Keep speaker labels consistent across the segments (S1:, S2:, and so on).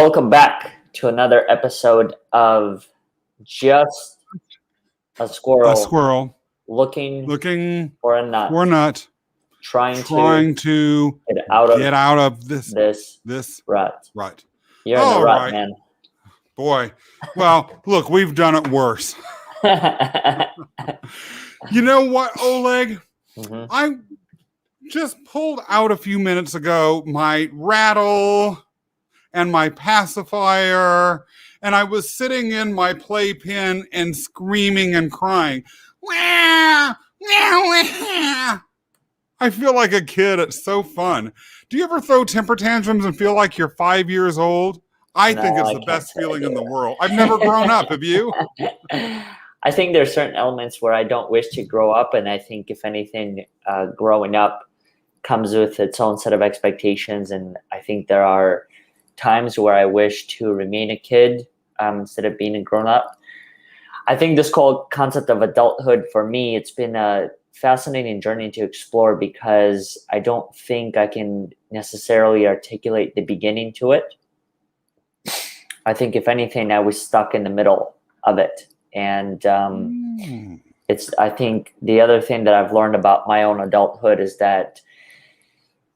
S1: welcome back to another episode of Just a
S2: A
S1: Squirrel
S2: squirrel
S1: Looking
S2: looking
S1: for a Nut,
S2: for a nut,
S1: trying
S2: trying to
S1: get out
S2: get
S1: of
S2: out of this
S1: this rut.
S2: rut.
S1: You're in the
S2: All
S1: rut,
S2: right,
S1: man.
S2: boy. Well, look, we've done it worse. You know what, Oleg?
S1: Mhm.
S2: I just pulled out a few minutes ago my rattle and my pacifier, and I was sitting in my playpen and screaming and crying. Wah! Wah, wah. I feel like a kid. It's so fun. Do you ever throw temper tantrums and feel like you're 5 years old? I
S1: No,
S2: think it's
S1: I
S2: the
S1: can't
S2: best
S1: say I
S2: feeling
S1: do
S2: in the
S1: it.
S2: world. I've never grown up. Have you?
S1: I think there's certain elements where I don't wish to grow up, and I think if anything, growing up comes with its own set of expectations, and I think there are times where I wish to remain a kid instead of being a grown up. I think this whole concept of adulthood for me, it's been a fascinating journey to explore because I don't think I can necessarily articulate the beginning to it. I think if anything, I was stuck in the middle of it. And I think the other thing that I've learned about my own adulthood is that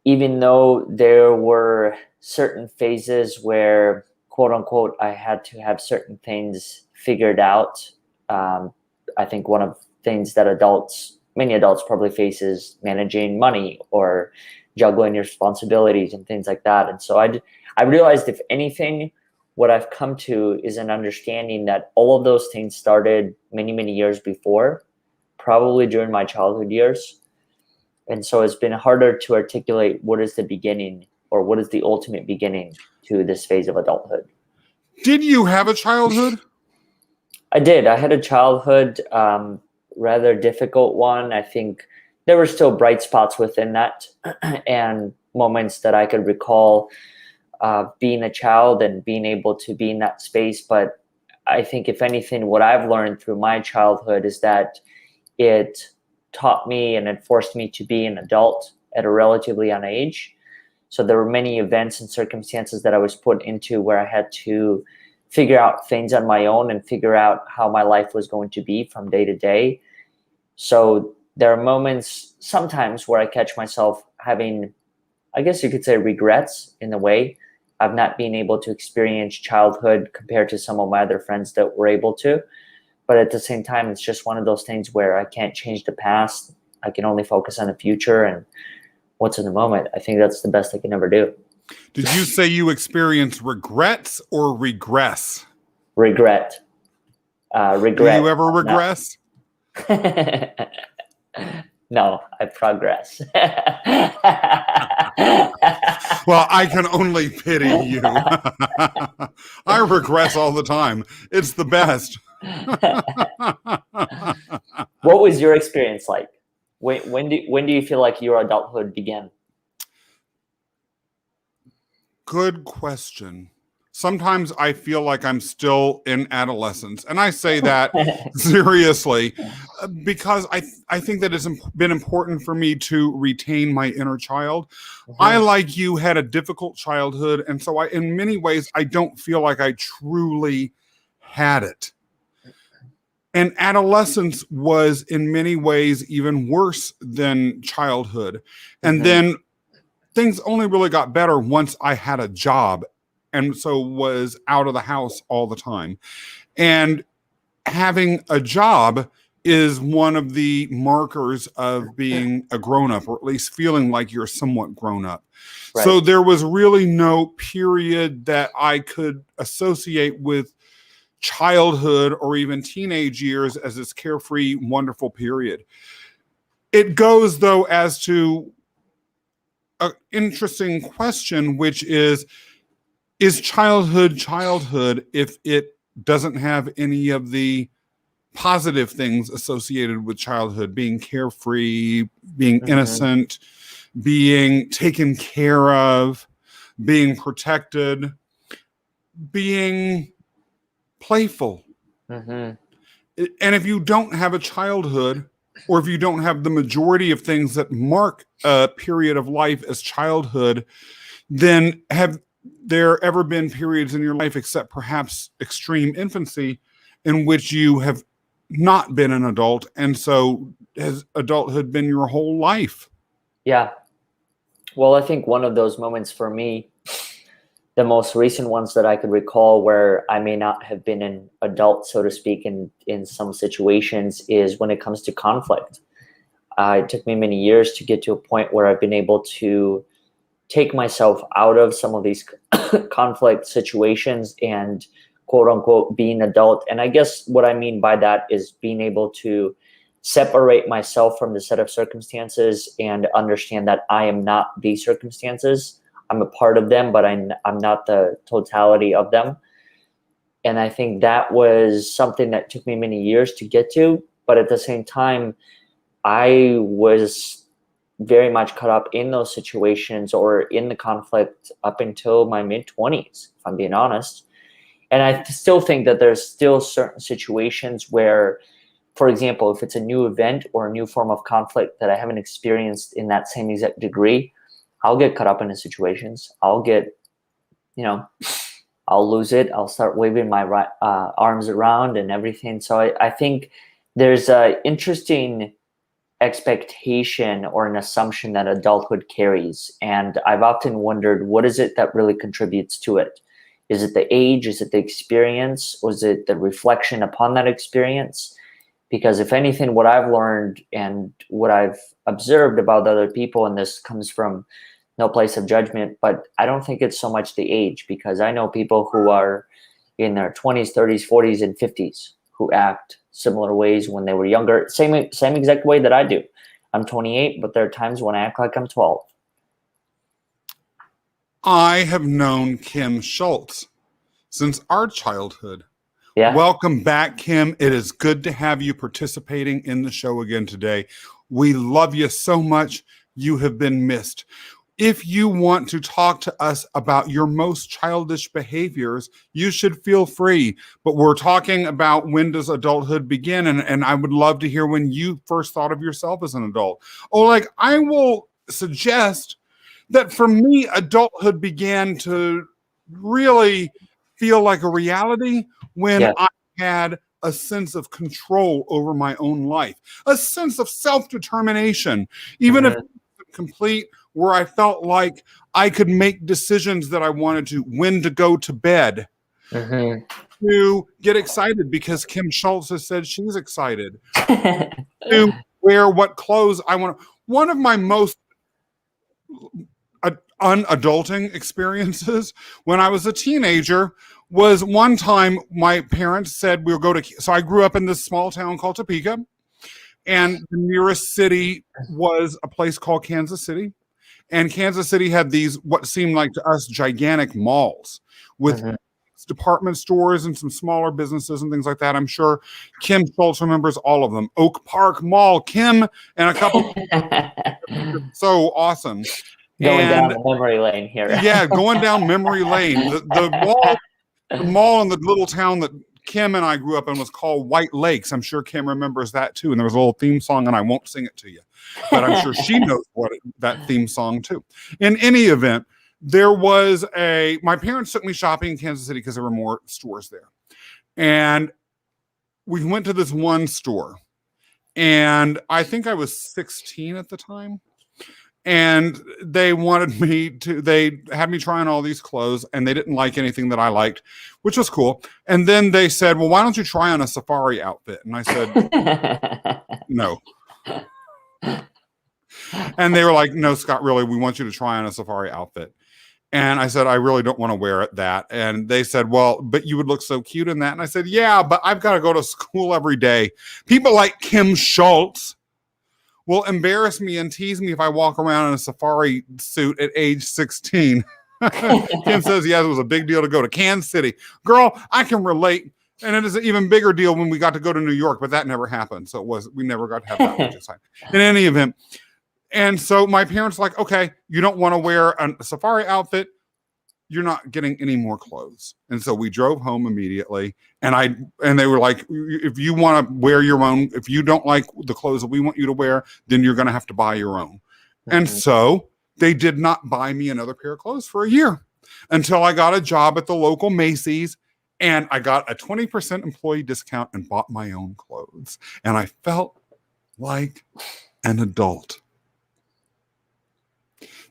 S1: even though there were certain phases where, quote unquote, I had to have certain things figured out, I think one of the things that many adults probably face is managing money or juggling your responsibilities and things like that. And so I realized, if anything, what I've come to is an understanding that all of those things started many, many years before, probably during my childhood years. And so it's been harder to articulate what is the beginning or what is the ultimate beginning to this phase of adulthood.
S2: Did you have a childhood?
S1: I did. I had a childhood, rather difficult one. I think there were still bright spots within that and moments that I could recall being a child and being able to be in that space. But I think, if anything, what I've learned through my childhood is that it taught me and it forced me to be an adult at a relatively young age. So there were many events and circumstances that I was put into where I had to figure out things on my own and figure out how my life was going to be from day to day. So there are moments sometimes where I catch myself having, I guess you could say, regrets in a way of not being able to experience childhood compared to some of my other friends that were able to. But at the same time, it's just one of those things where I can't change the past. I can only focus on the future and what's in the moment. I think that's the best I can ever do.
S2: Did you say you experienced regrets or regress?
S1: Regret. Regret.
S2: Do you ever regress?
S1: No, I progress.
S2: Well, I can only pity you. I regress all the time. It's the best.
S1: What was your experience like? When do you feel like your adulthood began?
S2: Good question. Sometimes I feel like I'm still in adolescence. And I say that seriously because I think that it's been important for me to retain my inner child. Mm-hmm. I, like you, had a difficult childhood. And so in many ways, I don't feel like I truly had it. And adolescence was in many ways even worse than childhood. And mm-hmm. then things only really got better once I had a job, and so was out of the house all the time. And having a job is one of the markers of being a grown-up, or at least feeling like you're somewhat grown up. Right. So there was really no period that I could associate with childhood or even teenage years as this carefree, wonderful period. It goes, though, as to an interesting question, which is childhood if it doesn't have any of the positive things associated with childhood, being carefree, being mm-hmm. innocent, being taken care of, being protected, being playful. Mm-hmm. And if you don't have a childhood, or if you don't have the majority of things that mark a period of life as childhood, then there ever been periods in your life, except perhaps extreme infancy, in which you have not been an adult? And so has adulthood been your whole life?
S1: Yeah. Well, I think one of those moments for me, the most recent ones that I could recall where I may not have been an adult, so to speak, in some situations, is when it comes to conflict. It took me many years to get to a point where I've been able to take myself out of some of these conflict situations and quote unquote be an adult. And I guess what I mean by that is being able to separate myself from the set of circumstances and understand that I am not these circumstances. I'm a part of them, but I'm not the totality of them. And I think that was something that took me many years to get to. But at the same time, I was very much caught up in those situations or in the conflict up until my mid-20s, if I'm being honest. And I still think that there's still certain situations where, for example, if it's a new event or a new form of conflict that I haven't experienced in that same exact degree, I'll get caught up in the situations. I'll get, I'll lose it. I'll start waving my arms around and everything. So I think there's an interesting expectation or an assumption that adulthood carries. And I've often wondered, what is it that really contributes to it? Is it the age? Is it the experience? Or is it the reflection upon that experience? Because if anything, what I've learned and what I've observed about other people, and this comes from no place of judgment, but I don't think it's so much the age, because I know people who are in their 20s, 30s, 40s, and 50s who act similar ways when they were younger, same exact way that I do. I'm 28, but there are times when I act like I'm 12.
S2: I have known Kim Schultz since our childhood.
S1: Yeah.
S2: Welcome back, Kim. It is good to have you participating in the show again today. We love you so much. You have been missed. If you want to talk to us about your most childish behaviors, you should feel free. But we're talking about, when does adulthood begin? And I would love to hear when you first thought of yourself as an adult. Oleg, I will suggest that for me, adulthood began to really feel like a reality when I had a sense of control over my own life, a sense of self-determination, even if complete, where I felt like I could make decisions that I wanted to, when to go to bed, to get excited because Kim Schultz has said she's excited, to wear what clothes I want. One of my most unadulting experiences when I was a teenager was one time my parents said we'll go to, so I grew up in this small town called Topeka, and the nearest city was a place called Kansas City. And Kansas City had these, what seemed like to us, gigantic malls with department stores and some smaller businesses and things like that. I'm sure Kim Schultz remembers all of them. Oak Park Mall, Kim and a couple. So awesome.
S1: Going down memory lane here.
S2: Yeah, going down memory lane. The mall in the little town that Kim and I grew up in was called White Lakes. I'm sure Kim remembers that too. And there was a little theme song, and I won't sing it to you, but I'm sure she knows that theme song too. In any event, there was my parents took me shopping in Kansas City because there were more stores there. And we went to this one store, and I think I was 16 at the time. And they had me try on all these clothes, and they didn't like anything that I liked, which was cool. And then they said, well, why don't you try on a safari outfit? And I said, no. And they were like, no, Scott, really, we want you to try on a safari outfit. And I said, I really don't want to wear that. And they said, well, but you would look so cute in that. And I said, yeah, but I've got to go to school every day. People like Kim Schultz will embarrass me and tease me if I walk around in a safari suit at age 16. Kim says, yes, it was a big deal to go to Kansas City. Girl, I can relate. And it is an even bigger deal when we got to go to New York, but that never happened. So we never got to have that much time. In any event. And so my parents were like, okay, you don't want to wear a safari outfit, you're not getting any more clothes. And so we drove home immediately, and they were like, if you want to wear your own, if you don't like the clothes that we want you to wear, then you're going to have to buy your own. And so they did not buy me another pair of clothes for a year. until I got a job at the local Macy's and I got a 20% employee discount and bought my own clothes. And I felt like an adult.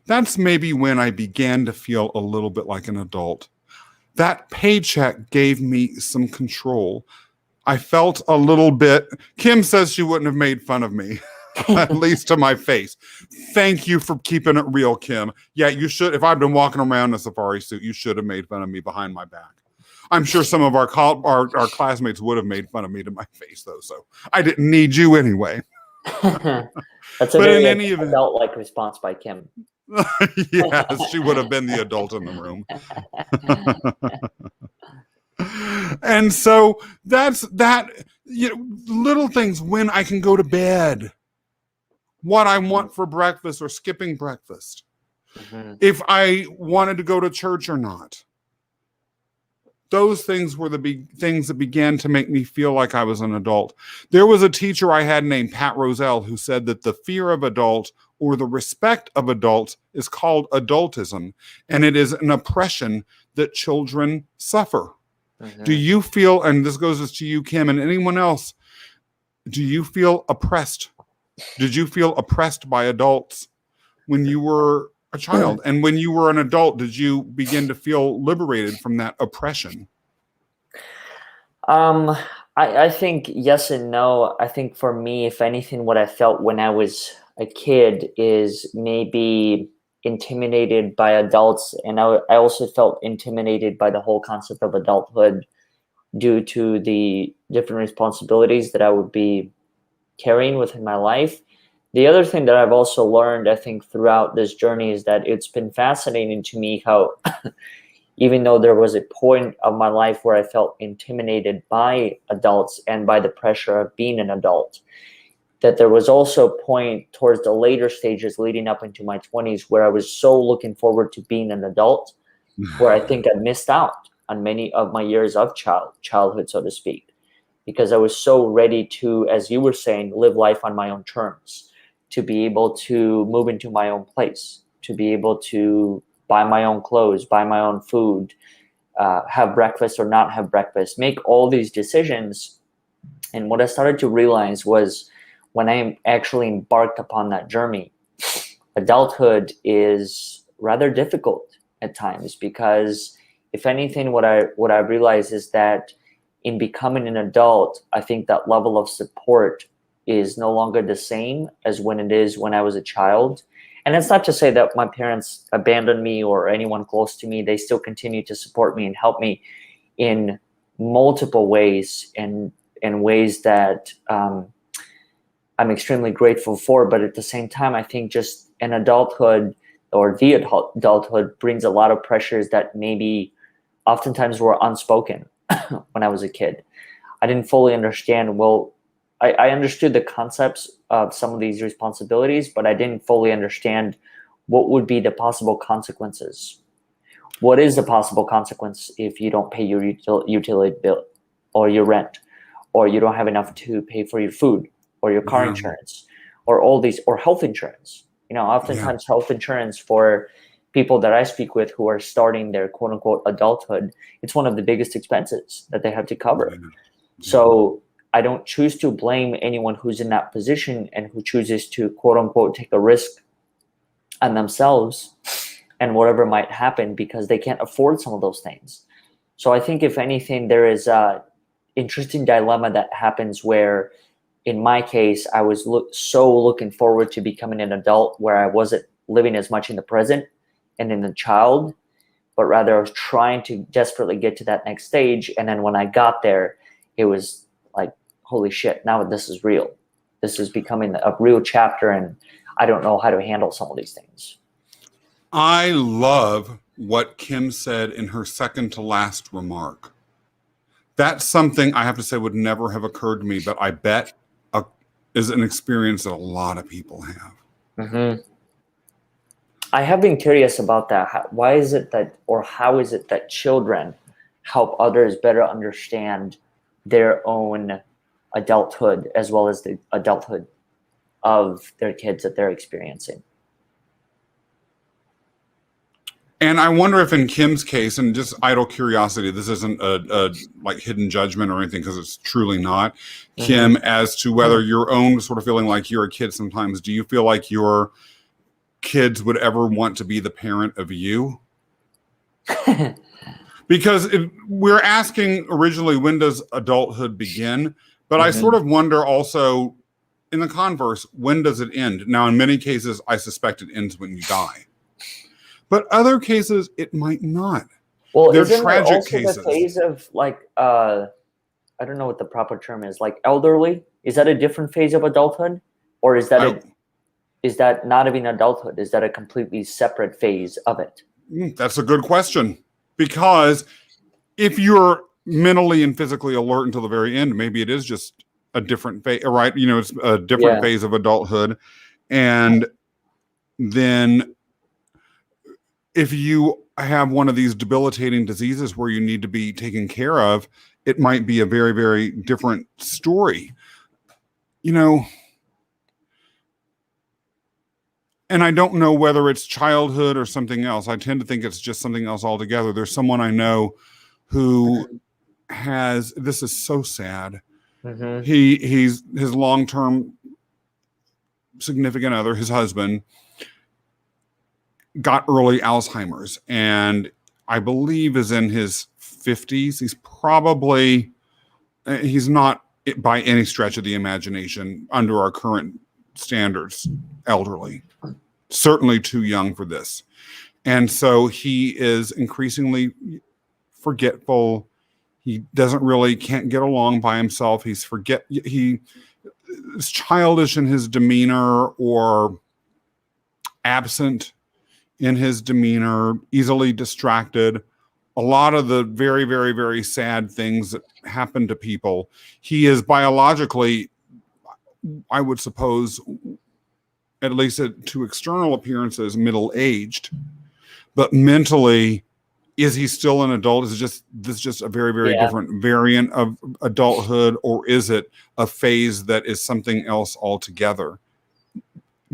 S2: That's maybe when I began to feel a little bit like an adult. That paycheck gave me some control. I felt a little bit. Kim says she wouldn't have made fun of me, at least to my face. Thank you for keeping it real, Kim. Yeah, you should. If I'd been walking around in a safari suit, you should have made fun of me behind my back. I'm sure some of our classmates would have made fun of me to my face, though. So I didn't need you anyway.
S1: That's a very adult-like response by Kim.
S2: Yes, she would have been the adult in the room. And so that's that, little things, when I can go to bed, what I want for breakfast or skipping breakfast, if I wanted to go to church or not. Those things were the big things that began to make me feel like I was an adult. There was a teacher I had named Pat Roselle who said that the fear of adult or the respect of adults is called adultism, and it is an oppression that children suffer. Do you feel, and this goes to you, Kim, and anyone else, do you feel oppressed? Did you feel oppressed by adults when you were a child? And when you were an adult, did you begin to feel liberated from that oppression?
S1: I think yes and no. I think for me, if anything, what I felt when I was a kid is maybe intimidated by adults. And I also felt intimidated by the whole concept of adulthood due to the different responsibilities that I would be carrying within my life. The other thing that I've also learned, I think, throughout this journey is that it's been fascinating to me how even though there was a point of my life where I felt intimidated by adults and by the pressure of being an adult, that there was also a point towards the later stages leading up into my 20s where I was so looking forward to being an adult, where I think I missed out on many of my years of childhood, so to speak, because I was so ready to, as you were saying, live life on my own terms, to be able to move into my own place, to be able to buy my own clothes, buy my own food, have breakfast or not have breakfast, make all these decisions. And what I started to realize was when I actually embarked upon that journey, adulthood is rather difficult at times, because if anything, what I realize is that in becoming an adult, I think that level of support is no longer the same as when it is when I was a child. And it's not to say that my parents abandoned me or anyone close to me. They still continue to support me and help me in multiple ways, and in ways that I'm extremely grateful for. But at the same time, I think just an adulthood or the adulthood brings a lot of pressures that maybe oftentimes were unspoken when I was a kid. I didn't fully understand. Well, I understood the concepts of some of these responsibilities, but I didn't fully understand what would be the possible consequences. What is the possible consequence if you don't pay your utility bill or your rent, or you don't have enough to pay for your food or your car insurance, or all these, or health insurance? Oftentimes health insurance for people that I speak with who are starting their quote unquote adulthood, it's one of the biggest expenses that they have to cover. So I don't choose to blame anyone who's in that position and who chooses to quote unquote take a risk on themselves and whatever might happen because they can't afford some of those things. So I think if anything, there is a interesting dilemma that happens where, in my case, I was so looking forward to becoming an adult where I wasn't living as much in the present and in the child, but rather I was trying to desperately get to that next stage. And then when I got there, it was like, holy shit, now this is real. This is becoming a real chapter, and I don't know how to handle some of these things.
S2: I love what Kim said in her second to last remark. That's something I have to say would never have occurred to me, but I bet is an experience that a lot of people have.
S1: Mm-hmm. I have been curious about that. Why is it that, or how is it that children help others better understand their own adulthood as well as the adulthood of their kids that they're experiencing?
S2: And I wonder if in Kim's case, and just idle curiosity, this isn't a like hidden judgment or anything, because it's truly not, Kim, as to whether your own sort of feeling like you're a kid sometimes, do you feel like your kids would ever want to be the parent of you? Because we're asking originally, when does adulthood begin? But I sort of wonder also, in the converse, when does it end? Now, in many cases, I suspect it ends when you die. But other cases, it might not.
S1: Well,
S2: They're
S1: isn't there
S2: tragic
S1: also
S2: cases.
S1: the phase of like I don't know what the proper term is, like elderly? Is that a different phase of adulthood, or is that is that not even adulthood? Is that a completely separate phase of it?
S2: That's a good question, because if you're mentally and physically alert until the very end, maybe it is just a different phase, right? You know, it's a different phase of adulthood, and then if you have one of these debilitating diseases where you need to be taken care of, it might be a very, very different story. You know, and I don't know whether it's childhood or something else. I tend to think it's just something else altogether. There's someone I know who has, this is so sad. He's his long-term significant other, his husband, got early Alzheimer's, and I believe is in his 50s. He's probably, he's not by any stretch of the imagination under our current standards elderly, certainly too young for this. And so he is increasingly forgetful. He doesn't really, can't get along by himself. He's he is childish in his demeanor, or absent in his demeanor, easily distracted. A lot of the very, very, very sad things that happen to people. He is biologically, I would suppose, at least to external appearances, middle-aged, but mentally, is he still an adult? Is this just a very, very different variant of adulthood, or is it a phase that is something else altogether,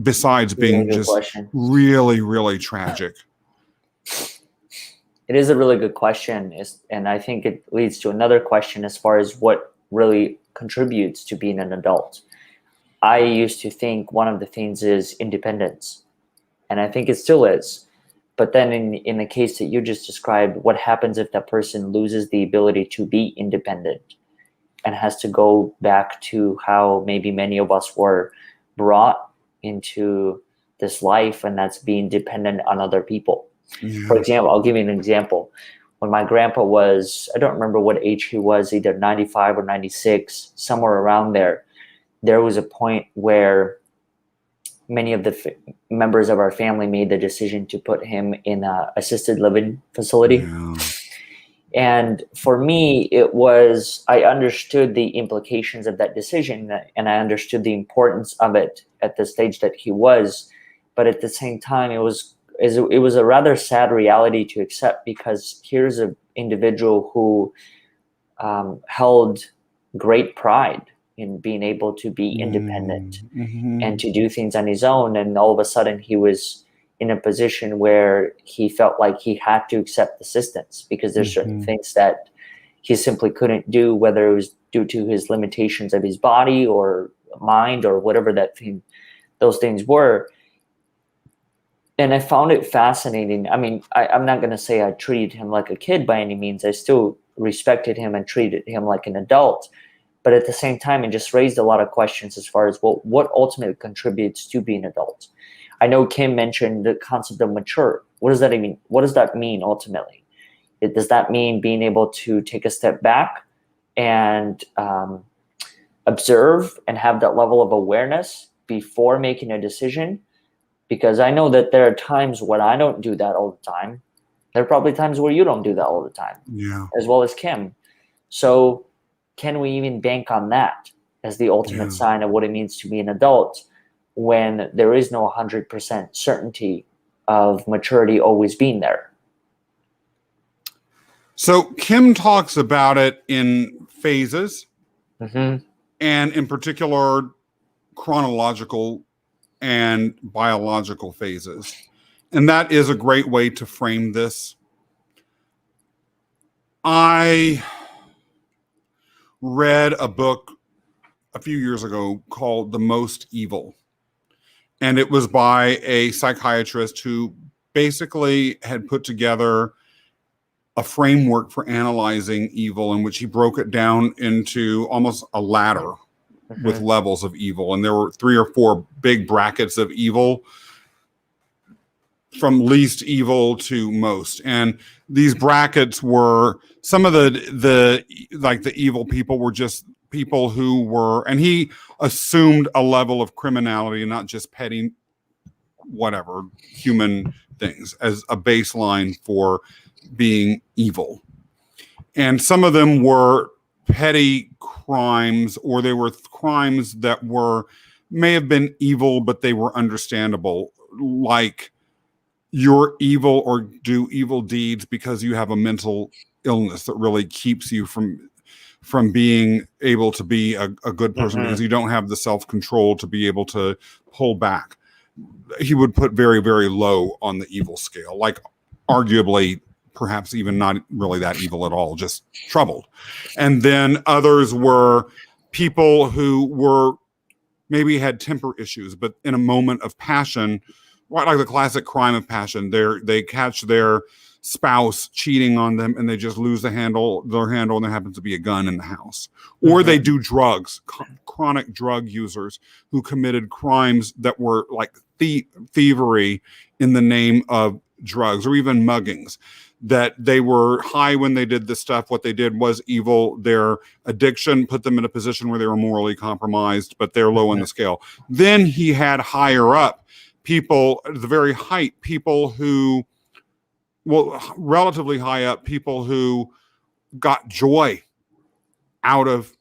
S2: besides being just really, really tragic?
S1: It is a really good question, and I think it leads to another question as far as what really contributes to being an adult. I used to think one of the things is independence, and I think it still is. But then in the case that you just described, what happens if that person loses the ability to be independent and has to go back to how maybe many of us were brought into this life, and that's being dependent on other people? For example, I'll give you an example. When my grandpa was, I don't remember what age he was, either 95 or 96, somewhere around there, there was a point where many of the members of our family made the decision to put him in an assisted living facility. And for me, it was, I understood the implications of that decision, and I understood the importance of it at the stage that he was. But at the same time, it was a rather sad reality to accept, because here's an individual who held great pride in being able to be independent and to do things on his own. And all of a sudden he was in a position where he felt like he had to accept assistance, because there's certain things that he simply couldn't do, whether it was due to his limitations of his body or mind or whatever those things were. And I found it fascinating. I mean, I'm not going to say I treated him like a kid by any means. I still respected him and treated him like an adult. But at the same time, it just raised a lot of questions as far as what ultimately contributes to being an adult. I know Kim mentioned the concept of mature. What does that mean? What does that mean ultimately? Does that mean being able to take a step back and observe and have that level of awareness before making a decision? Because I know that there are times when I don't do that all the time. There are probably times where you don't do that all the time, as well as Kim. So can we even bank on that as the ultimate sign of what it means to be an adult, when there is no 100% certainty of maturity always being there?
S2: So Kim talks about it in phases, and in particular chronological and biological phases. And that is a great way to frame this. I read a book a few years ago called The Most Evil. And it was by a psychiatrist who basically had put together a framework for analyzing evil, in which he broke it down into almost a ladder with levels of evil. And there were 3 or 4 big brackets of evil, from least evil to most. And these brackets were, some of the evil people were just people who were, and he assumed a level of criminality and not just petty, whatever, human things as a baseline for being evil. And some of them were petty crimes, or they were crimes that may have been evil, but they were understandable, like you're evil or do evil deeds because you have a mental illness that really keeps you from being able to be a good person, because you don't have the self-control to be able to pull back. He would put very, very low on the evil scale, like arguably perhaps even not really that evil at all, just troubled. And then others were people who were maybe had temper issues, but in a moment of passion, like the classic crime of passion, they catch their spouse cheating on them and they just lose their handle, and there happens to be a gun in the house. Or they do drugs, chronic drug users who committed crimes that were like thievery in the name of drugs, or even muggings, that they were high when they did this stuff. What they did was evil. Their addiction put them in a position where they were morally compromised, but they're low on the scale. Then he had higher up people at the very height, people who, well, relatively high up, people who got joy out of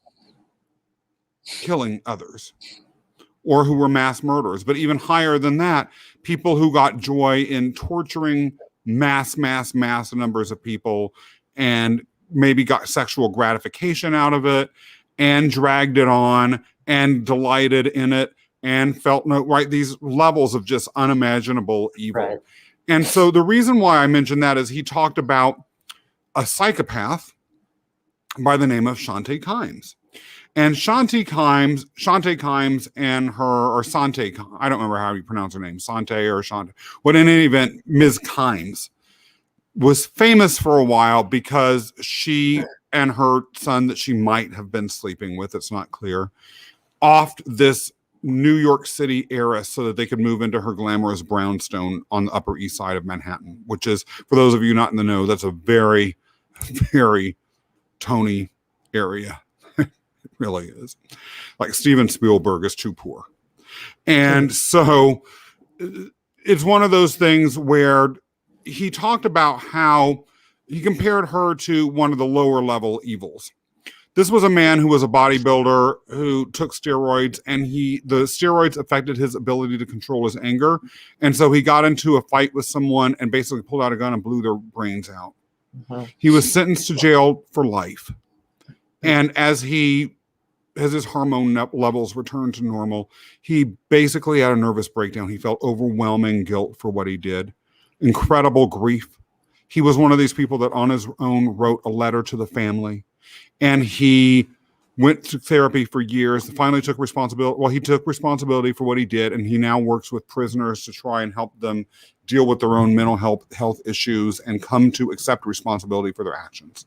S2: killing others, or who were mass murderers. But even higher than that, people who got joy in torturing mass numbers of people, and maybe got sexual gratification out of it, and dragged it on, and delighted in it, and felt these levels of just unimaginable evil. Right. And so the reason why I mentioned that is he talked about a psychopath by the name of Shantae Kimes. And Shantae Kimes and her, or Sante, I don't remember how you pronounce her name, Sante or Shantae, but in any event, Ms. Kimes was famous for a while because she and her son that she might have been sleeping with, it's not clear, offed this New York City heiress so that they could move into her glamorous brownstone on the Upper East Side of Manhattan, which is, for those of you not in the know, that's a very, very Tony area. It really is. Like Steven Spielberg is too poor. And so it's one of those things where he talked about how he compared her to one of the lower level evils. This was a man who was a bodybuilder who took steroids, and the steroids affected his ability to control his anger. And so he got into a fight with someone and basically pulled out a gun and blew their brains out. He was sentenced to jail for life. And as his hormone levels returned to normal, he basically had a nervous breakdown. He felt overwhelming guilt for what he did, incredible grief. He was one of these people that on his own wrote a letter to the family. And he went to therapy for years, finally took responsibility. Well, he took responsibility for what he did, and he now works with prisoners to try and help them deal with their own mental health issues and come to accept responsibility for their actions.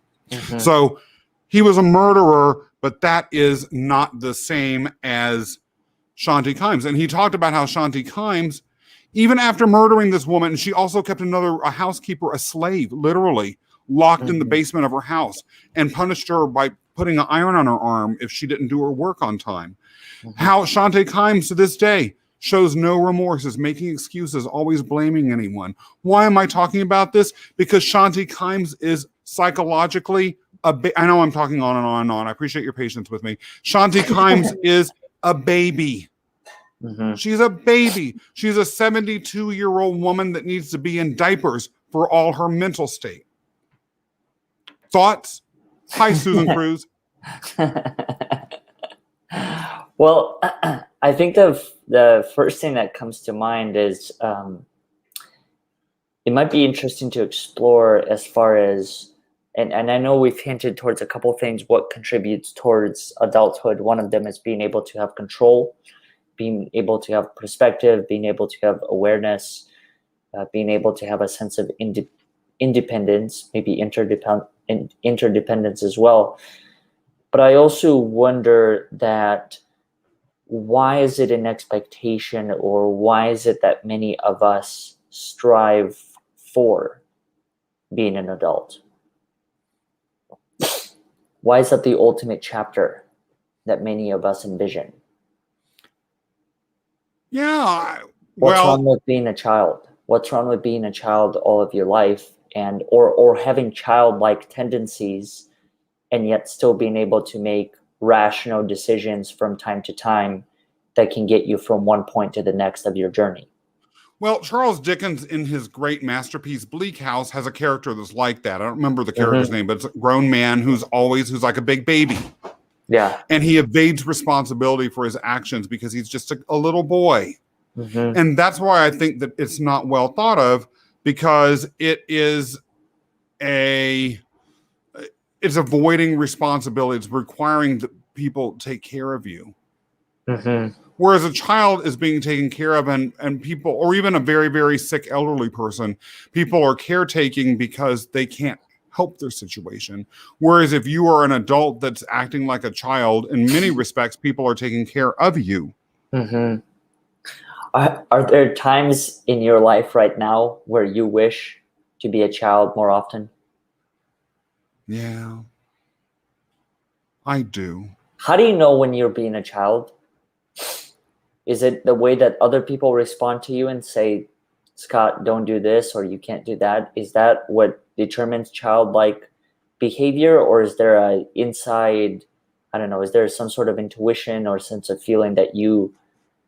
S2: So he was a murderer, but that is not the same as Shantae Kimes. And he talked about how Shantae Kimes, even after murdering this woman, she also kept a housekeeper, a slave, literally, locked in the basement of her house, and punished her by putting an iron on her arm if she didn't do her work on time. How Shantae Kimes to this day shows no remorse, is making excuses, always blaming anyone. Why am I talking about this? Because Shantae Kimes is psychologically I know I'm talking on and on and on. I appreciate your patience with me. Shantae Kimes is a baby. She's a baby. She's a 72-year-old woman that needs to be in diapers for all her mental state. Thoughts? Hi, Susan Cruz.
S1: Well, I think the first thing that comes to mind is it might be interesting to explore as far as, and I know we've hinted towards a couple things what contributes towards adulthood. One of them is being able to have control, being able to have perspective, being able to have awareness, being able to have a sense of independence, maybe interdependence as well. But I also wonder that why is it an expectation, or why is it that many of us strive for being an adult? Why is that the ultimate chapter that many of us envision?
S2: Yeah.
S1: What's
S2: Well,
S1: wrong with being a child? What's wrong with being a child all of your life, and or having childlike tendencies and yet still being able to make rational decisions from time to time that can get you from one point to the next of your journey?
S2: well, Charles Dickens, in his great masterpiece Bleak House, has a character that's like that. I don't remember the character's name, but it's a grown man who's like a big baby.
S1: Yeah.
S2: And he evades responsibility for his actions because he's just a little boy. And that's why I think that it's not well thought of, because it's avoiding responsibility. It's requiring that people take care of you. Whereas a child is being taken care of, and people, or even a very, very sick elderly person, people are caretaking because they can't help their situation. Whereas if you are an adult that's acting like a child, in many respects, people are taking care of you.
S1: Are there times in your life right now where you wish to be a child more often?
S2: Yeah, I do.
S1: How do you know when you're being a child? Is it the way that other people respond to you and say, Scott, don't do this, or you can't do that? Is that what determines childlike behavior? Or is there a inside, I don't know, is there some sort of intuition or sense of feeling that you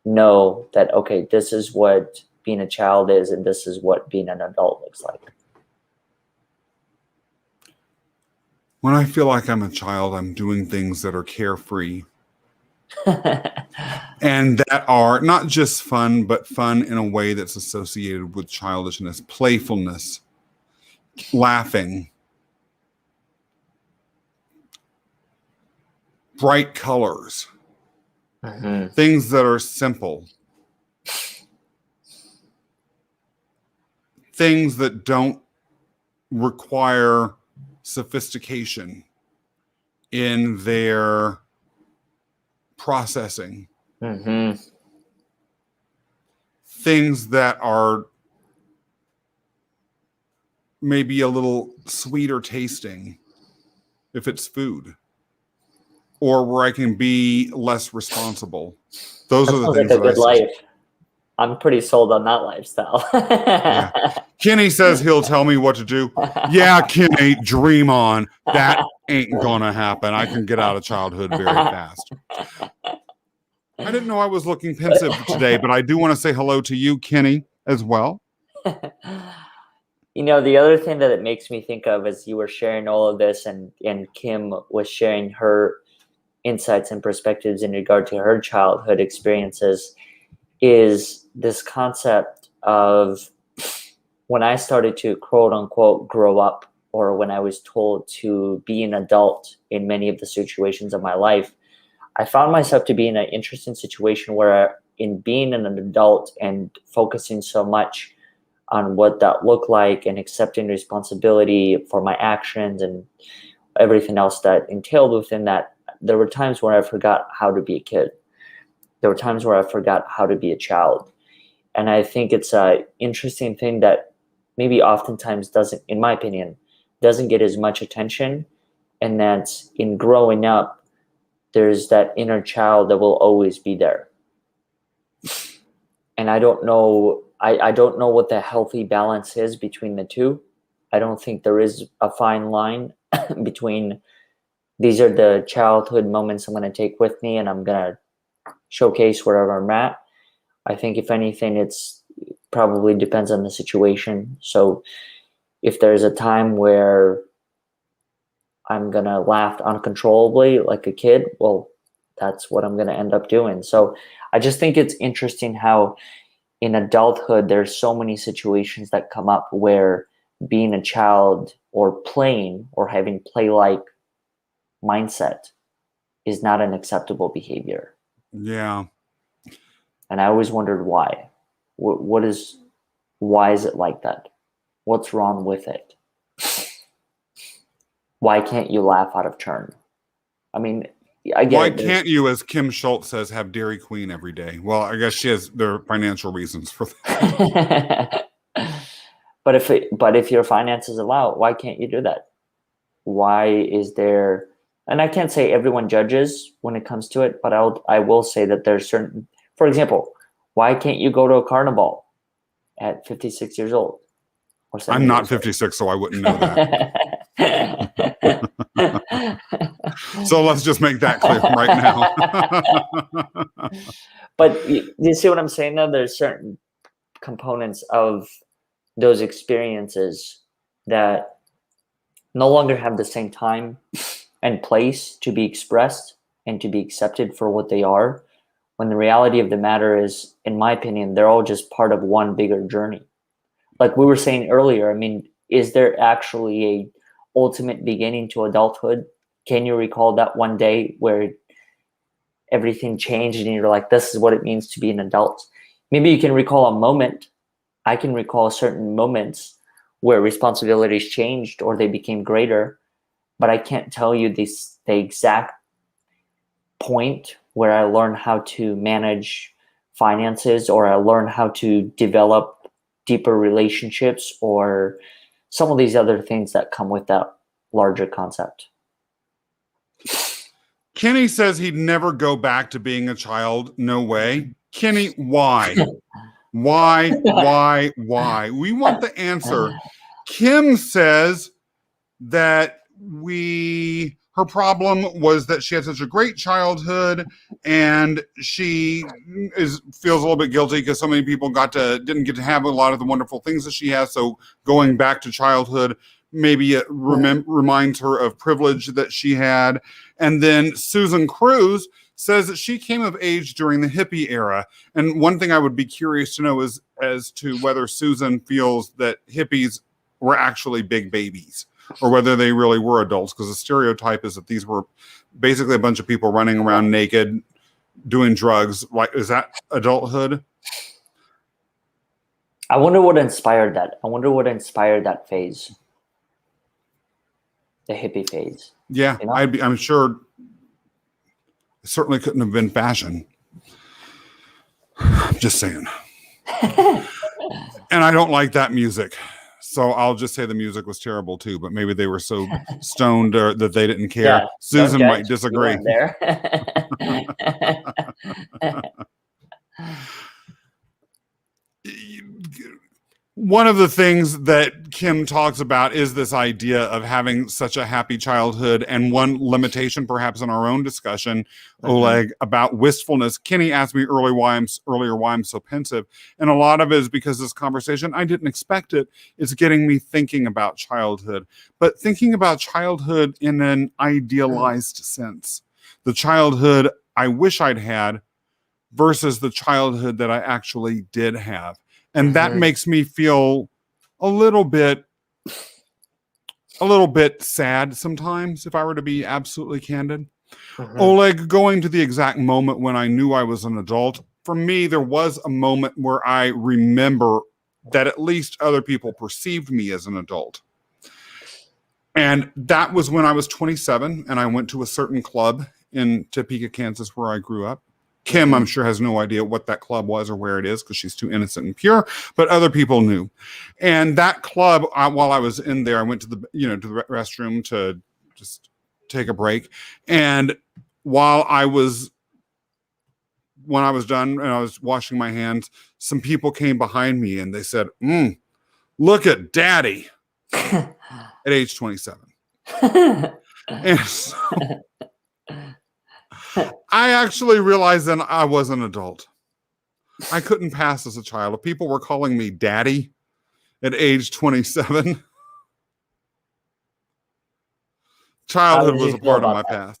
S1: know that, okay, this is what being a child is, and this is what being an adult looks like?
S2: When I feel like I'm a child, I'm doing things that are carefree and that are not just fun, but fun in a way that's associated with childishness, playfulness, laughing, bright colors, things that are simple, things that don't require sophistication in their processing, things that are maybe a little sweeter tasting if it's food, or where I can be less responsible. Those
S1: That
S2: are the
S1: sounds
S2: things
S1: like a
S2: that I
S1: good life. I'm pretty sold on that lifestyle.
S2: Yeah. Kenny says he'll tell me what to do. Yeah, Kenny, dream on. That ain't gonna happen. I can get out of childhood very fast. I didn't know I was looking pensive today, but I do want to say hello to you, Kenny, as well.
S1: You know, the other thing that it makes me think of as you were sharing all of this, and Kim was sharing her insights and perspectives in regard to her childhood experiences, is this concept of when I started to quote unquote grow up, or when I was told to be an adult in many of the situations of my life, I found myself to be in an interesting situation where, in being an adult and focusing so much on what that looked like and accepting responsibility for my actions and everything else that entailed within that, there were times where I forgot how to be a kid. There were times where I forgot how to be a child. And I think it's an interesting thing that maybe oftentimes doesn't, in my opinion, doesn't get as much attention. And that in growing up, there's that inner child that will always be there. And I don't know, I don't know what the healthy balance is between the two. I don't think there is a fine line between these are the childhood moments I'm going to take with me and I'm going to showcase wherever I'm at. I think if anything, it's probably depends on the situation. So if there's a time where I'm going to laugh uncontrollably like a kid, well, that's what I'm going to end up doing. So I just think it's interesting how in adulthood, there's so many situations that come up where being a child or playing or having play-like mindset is not an acceptable behavior.
S2: Yeah.
S1: And I always wondered why. Why is it like that? What's wrong with it? Why can't you laugh out of turn? I mean, I get
S2: Why
S1: it.
S2: can't you, as Kim Schultz says, have Dairy Queen every day? Well, I guess she has their financial reasons for that.
S1: But if your finances allow, why can't you do that? Why is there? And I can't say everyone judges when it comes to it, but I will say that there's certain. For example, why can't you go to a carnival at 56 years old? Or
S2: I'm not
S1: 70
S2: 56, so I wouldn't know that.
S1: years old?
S2: So let's just make that clear right now.
S1: But you see what I'm saying, though? There's certain components of those experiences that no longer have the same time and place to be expressed and to be accepted for what they are, when the reality of the matter is, in my opinion, they're all just part of one bigger journey. Like we were saying earlier, I mean, is there actually a ultimate beginning to adulthood? Can you recall that one day where everything changed and you're like, this is what it means to be an adult? Maybe you can recall a moment. I can recall certain moments where responsibilities changed or they became greater, but I can't tell you the exact point where I learned how to manage finances, or I learned how to develop deeper relationships, or some of these other things that come with that larger concept.
S2: Kenny says he'd never go back to being a child. No way. Kenny, why? Why? We want the answer. Kim says that her problem was that she had such a great childhood, and she feels a little bit guilty because so many people didn't get to have a lot of the wonderful things that she has. So going back to childhood, maybe it reminds her of privilege that she had. And then Susan Cruz says that she came of age during the hippie era. And one thing I would be curious to know is as to whether Susan feels that hippies were actually big babies, or whether they really were adults, because the stereotype is that these were basically a bunch of people running around naked, doing drugs. Like, is that adulthood?
S1: I wonder what inspired that. I wonder what inspired that phase. The hippie phase.
S2: Yeah, you know? I'm sure it certainly couldn't have been fashion. I'm just saying. And I don't like that music. So I'll just say the music was terrible too, but maybe they were so stoned that they didn't care. Yeah, Susan might disagree.
S1: There.
S2: One of the things that Kim talks about is this idea of having such a happy childhood, and one limitation perhaps in our own discussion, Oleg, about wistfulness. Kenny asked me earlier why I'm so pensive, and a lot of it is because this conversation, I didn't expect it. It's getting me thinking about childhood, but thinking about childhood in an idealized sense. The childhood I wish I'd had versus the childhood that I actually did have. And that makes me feel a little bit sad sometimes, if I were to be absolutely candid. Oleg, going to the exact moment when I knew I was an adult, for me, there was a moment where I remember that at least other people perceived me as an adult. And that was when I was 27 and I went to a certain club in Topeka, Kansas, where I grew up. Kim, I'm sure, has no idea what that club was or where it is because she's too innocent and pure, but other people knew. And that club, while I was in there, I went to the restroom to just take a break. And when I was done and I was washing my hands, some people came behind me and they said, look at daddy at age 27. And so I actually realized then I was an adult. I couldn't pass as a child. If people were calling me daddy at age 27, childhood was a part of my past.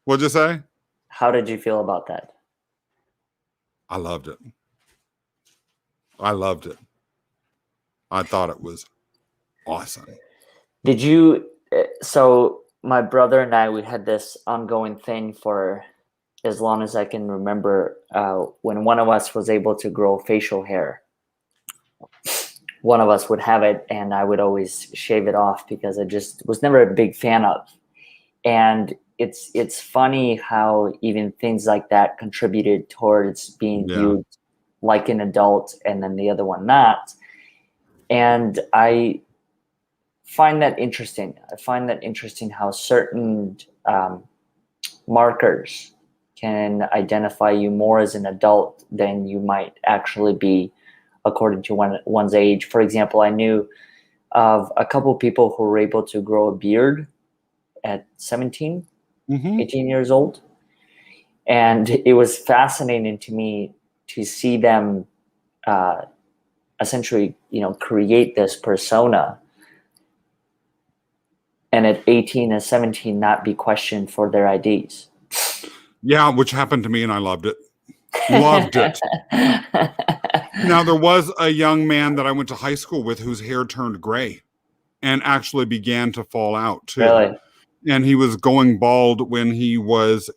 S2: What'd you say?
S1: How did you feel about that?
S2: I loved it. I loved it. I thought it was awesome.
S1: Did you? So my brother and I, we had this ongoing thing for as long as I can remember. When one of us was able to grow facial hair, one of us would have it, and I would always shave it off because I just was never a big fan of. And it's funny how even things like that contributed towards being viewed like an adult, and then the other one not. And I find that interesting. I find that interesting how certain markers can identify you more as an adult than you might actually be according to one's age. For example, I knew of a couple of people who were able to grow a beard at 17, 18 years old. And it was fascinating to me to see them essentially, create this persona, and at 18 and 17 not be questioned for their IDs.
S2: Yeah, which happened to me, and I loved it. Loved it. Now, there was a young man that I went to high school with whose hair turned gray and actually began to fall out too.
S1: Really?
S2: And he was going bald when he was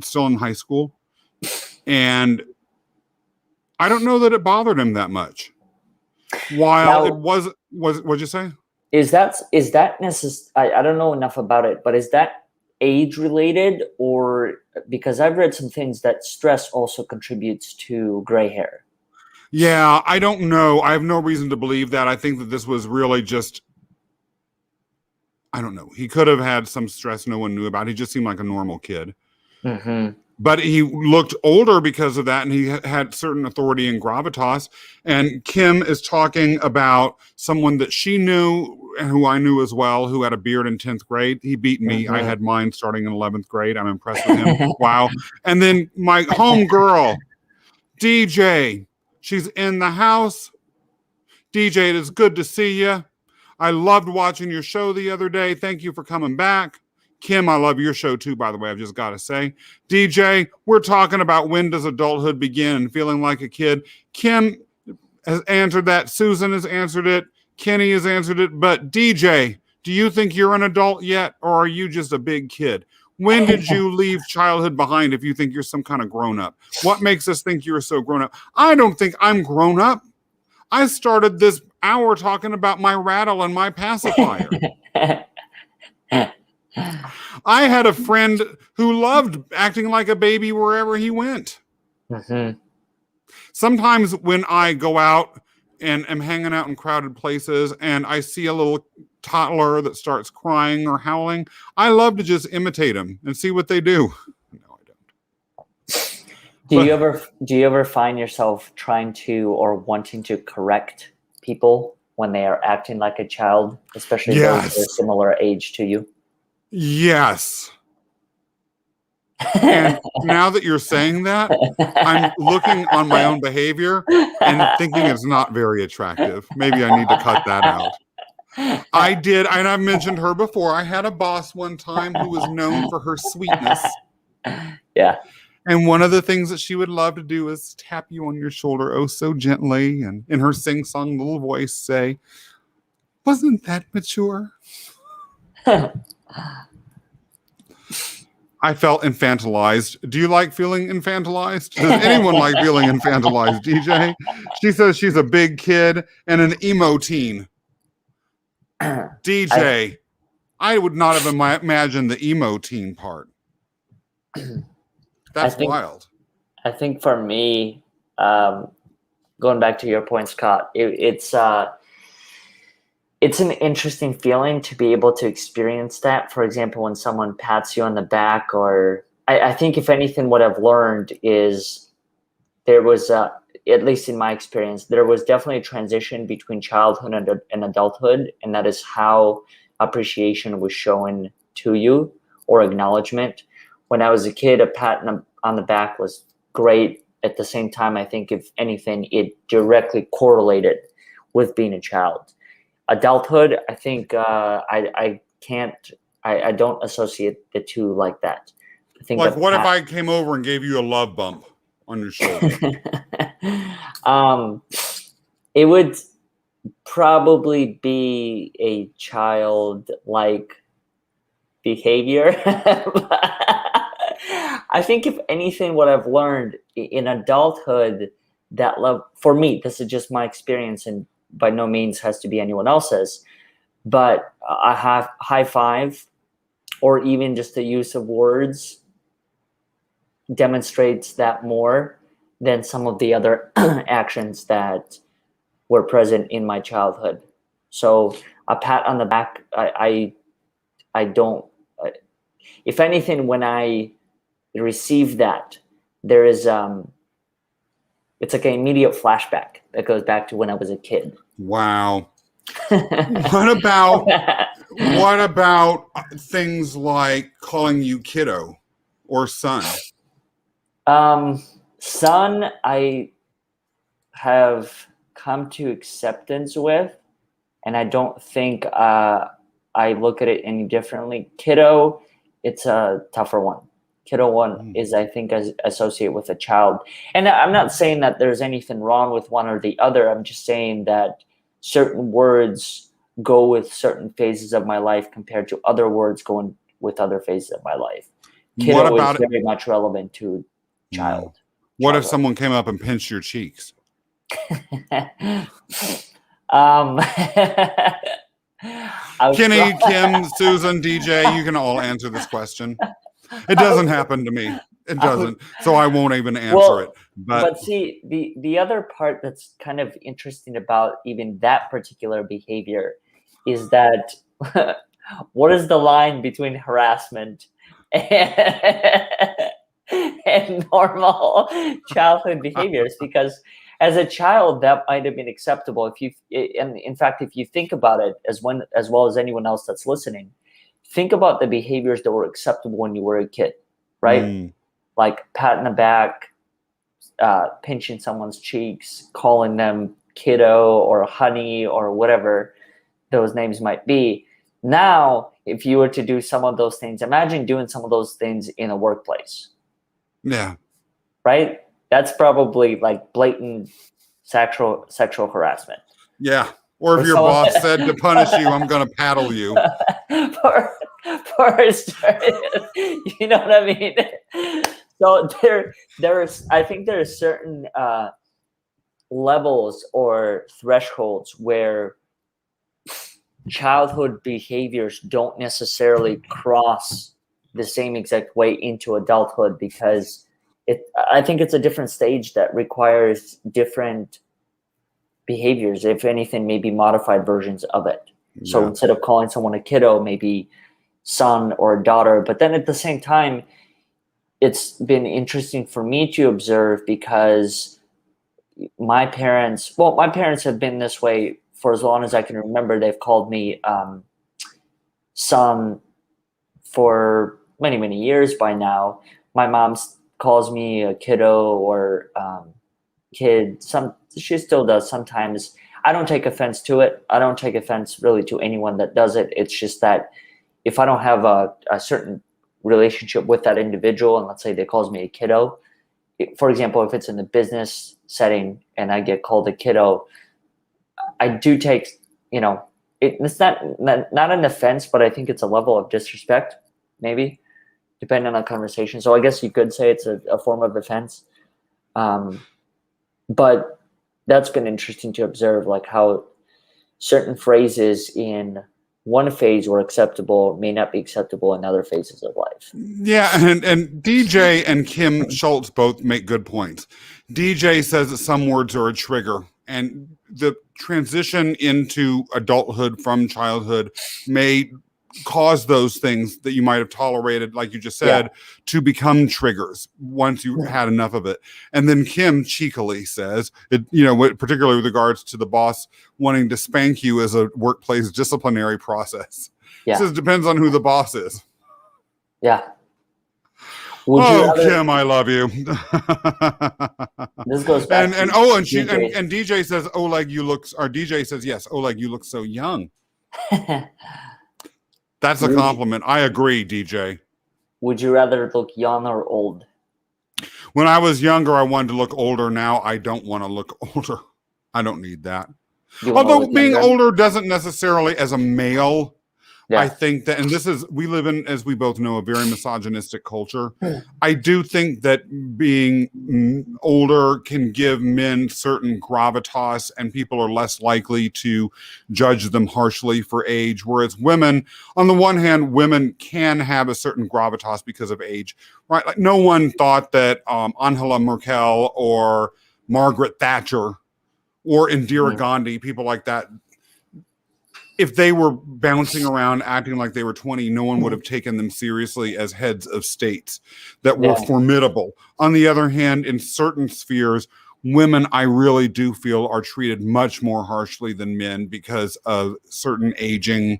S2: still in high school. And I don't know that it bothered him that much. While it was what'd you say?
S1: Is that necessary? I don't know enough about it, but is that age related, or because I've read some things that stress also contributes to gray hair?
S2: Yeah, I don't know. I have no reason to believe that. I think that this was really just, I don't know. He could have had some stress no one knew about. He just seemed like a normal kid.
S1: Mm-hmm.
S2: But he looked older because of that, and he had certain authority and gravitas. And Kim is talking about someone that she knew and who I knew as well, who had a beard in 10th grade. He beat me. I had mine starting in 11th grade. I'm impressed with him. Wow. And then my home girl, DJ, she's in the house. DJ, it is good to see you. I loved watching your show the other day. Thank you for coming back. Kim, I love your show too, by the way, I've just got to say. DJ, we're talking about when does adulthood begin and feeling like a kid. Kim has answered that. Susan has answered it. Kenny has answered it. But DJ, do you think you're an adult yet, or are you just a big kid? When did you leave childhood behind if you think you're some kind of grown up? What makes us think you're so grown up? I don't think I'm grown up. I started this hour talking about my rattle and my pacifier. I had a friend who loved acting like a baby wherever he went.
S1: Mm-hmm.
S2: Sometimes when I go out and am hanging out in crowded places and I see a little toddler that starts crying or howling, I love to just imitate them and see what they do. No, I don't.
S1: Do you ever find yourself trying to or wanting to correct people when they are acting like a child, especially those who are similar age to you?
S2: Yes. And now that you're saying that, I'm looking on my own behavior and thinking it's not very attractive. Maybe I need to cut that out. I did, and I've mentioned her before. I had a boss one time who was known for her sweetness.
S1: Yeah.
S2: And one of the things that she would love to do is tap you on your shoulder, oh so gently, and in her sing-song little voice say, "Wasn't that mature?" I felt infantilized. Do you like feeling infantilized? Does anyone like feeling infantilized, DJ? She says she's a big kid and an emo teen. DJ, I would not have imagined the emo teen part. That's wild.
S1: I think for me, going back to your point, Scott, it's an interesting feeling to be able to experience that. For example, when someone pats you on the back, or I think if anything, what I've learned is there was, at least in my experience, there was definitely a transition between childhood and adulthood. And that is how appreciation was shown to you, or acknowledgement. When I was a kid, a pat on the back was great. At the same time, I think if anything, it directly correlated with being a child. Adulthood, I think I don't associate the two like that. I think
S2: like, what if I came over and gave you a love bump on your shoulder?
S1: It would probably be a childlike behavior. I think if anything, what I've learned in adulthood, that love for me, this is just my experience and by no means has to be anyone else's, but I have high five or even just the use of words demonstrates that more than some of the other actions that were present in my childhood. So a pat on the back, I don't. If anything, when I receive that, there is it's like an immediate flashback that goes back to when I was a kid.
S2: Wow. What about things like calling you kiddo or son?
S1: Son, I have come to acceptance with, and I don't think I look at it any differently. Kiddo, it's a tougher one. Kiddo one is, I think, associated with a child. And I'm not saying that there's anything wrong with one or the other. I'm just saying that certain words go with certain phases of my life compared to other words going with other phases of my life. Kiddo is very much relevant to child.
S2: What if someone came up and pinched your cheeks? Kenny, Kim, Susan, DJ, you can all answer this question. It doesn't happen to me. It doesn't. So I won't even answer it.
S1: But see, the other part that's kind of interesting about even that particular behavior is that what is the line between harassment and normal childhood behaviors? Because as a child, that might have been acceptable. And in fact, if you think about it, as well as anyone else that's listening, think about the behaviors that were acceptable when you were a kid, right? Like patting the back, pinching someone's cheeks, calling them kiddo or honey or whatever those names might be. Now, if you were to do some of those things, imagine doing some of those things in a workplace.
S2: Yeah.
S1: Right? That's probably like blatant sexual harassment.
S2: Yeah. Or if your boss said to punish you, I'm going to paddle you.
S1: You know what I mean? So I think there are certain levels or thresholds where childhood behaviors don't necessarily cross the same exact way into adulthood, because I think it's a different stage that requires different behaviors, if anything, maybe modified versions of it. Yeah. So instead of calling someone a kiddo, maybe son or a daughter. But then at the same time, it's been interesting for me to observe, because my parents have been this way for as long as I can remember. They've called me son for many, many years by now. My mom calls me a kiddo or kid. She still does sometimes. I don't take offense to it. I don't take offense really to anyone that does it. It's just that if I don't have a certain relationship with that individual, and let's say they calls me a kiddo, for example, if it's in the business setting and I get called a kiddo, I do take, it's not an offense, but I think it's a level of disrespect, maybe, depending on the conversation. So I guess you could say it's a form of offense. But that's been interesting to observe, like how certain phrases in one phase were acceptable may not be acceptable in other phases of life.
S2: Yeah, and DJ and Kim Schultz both make good points. DJ says that some words are a trigger, and the transition into adulthood from childhood may cause those things that you might have tolerated, like you just said, to become triggers once you had enough of it. And then Kim cheekily says, particularly with regards to the boss wanting to spank you as a workplace disciplinary process. Yeah. Says depends on who the boss is.
S1: Yeah.
S2: Kim, I love you.
S1: This goes back
S2: and DJ says, Oleg, you look, or DJ says, yes, Oleg, you look so young. That's a compliment. I agree, DJ.
S1: Would you rather look young or old?
S2: When I was younger, I wanted to look older. Now I don't want to look older. I don't need that.
S1: You want to
S2: Although
S1: look
S2: being
S1: younger?
S2: older doesn't necessarily, as a male, I
S1: Yeah.
S2: think that, and we live in, as we both know, a very misogynistic culture. I do think that being older can give men certain gravitas, and people are less likely to judge them harshly for age. Whereas women, on the one hand, women can have a certain gravitas because of age, right? Like no one thought that Angela Merkel or Margaret Thatcher or Indira Gandhi, people like that, if they were bouncing around acting like they were 20, no one would have taken them seriously as heads of states that were formidable. On the other hand, in certain spheres, women, I really do feel, are treated much more harshly than men because of certain aging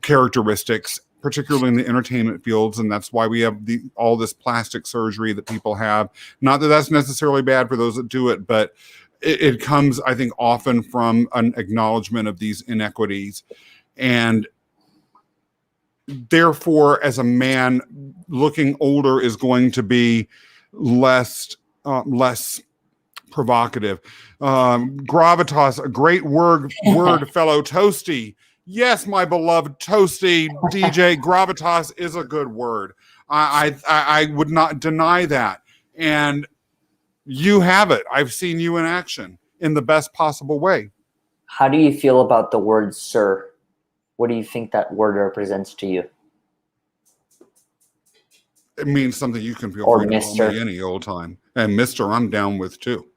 S2: characteristics, particularly in the entertainment fields. And that's why we have all this plastic surgery that people have. Not that that's necessarily bad for those that do it, but it comes, I think, often from an acknowledgement of these inequities. And therefore, as a man, looking older is going to be less provocative. Gravitas, a great word, fellow Toasty. Yes, my beloved Toasty DJ, gravitas is a good word. I would not deny that. And you have it. I've seen you in action in the best possible way.
S1: How do you feel about the word sir? What do you think that word represents to you?
S2: It means something you can feel
S1: Or
S2: free to
S1: Mr.
S2: call me any old time. And Mr. I'm down with too.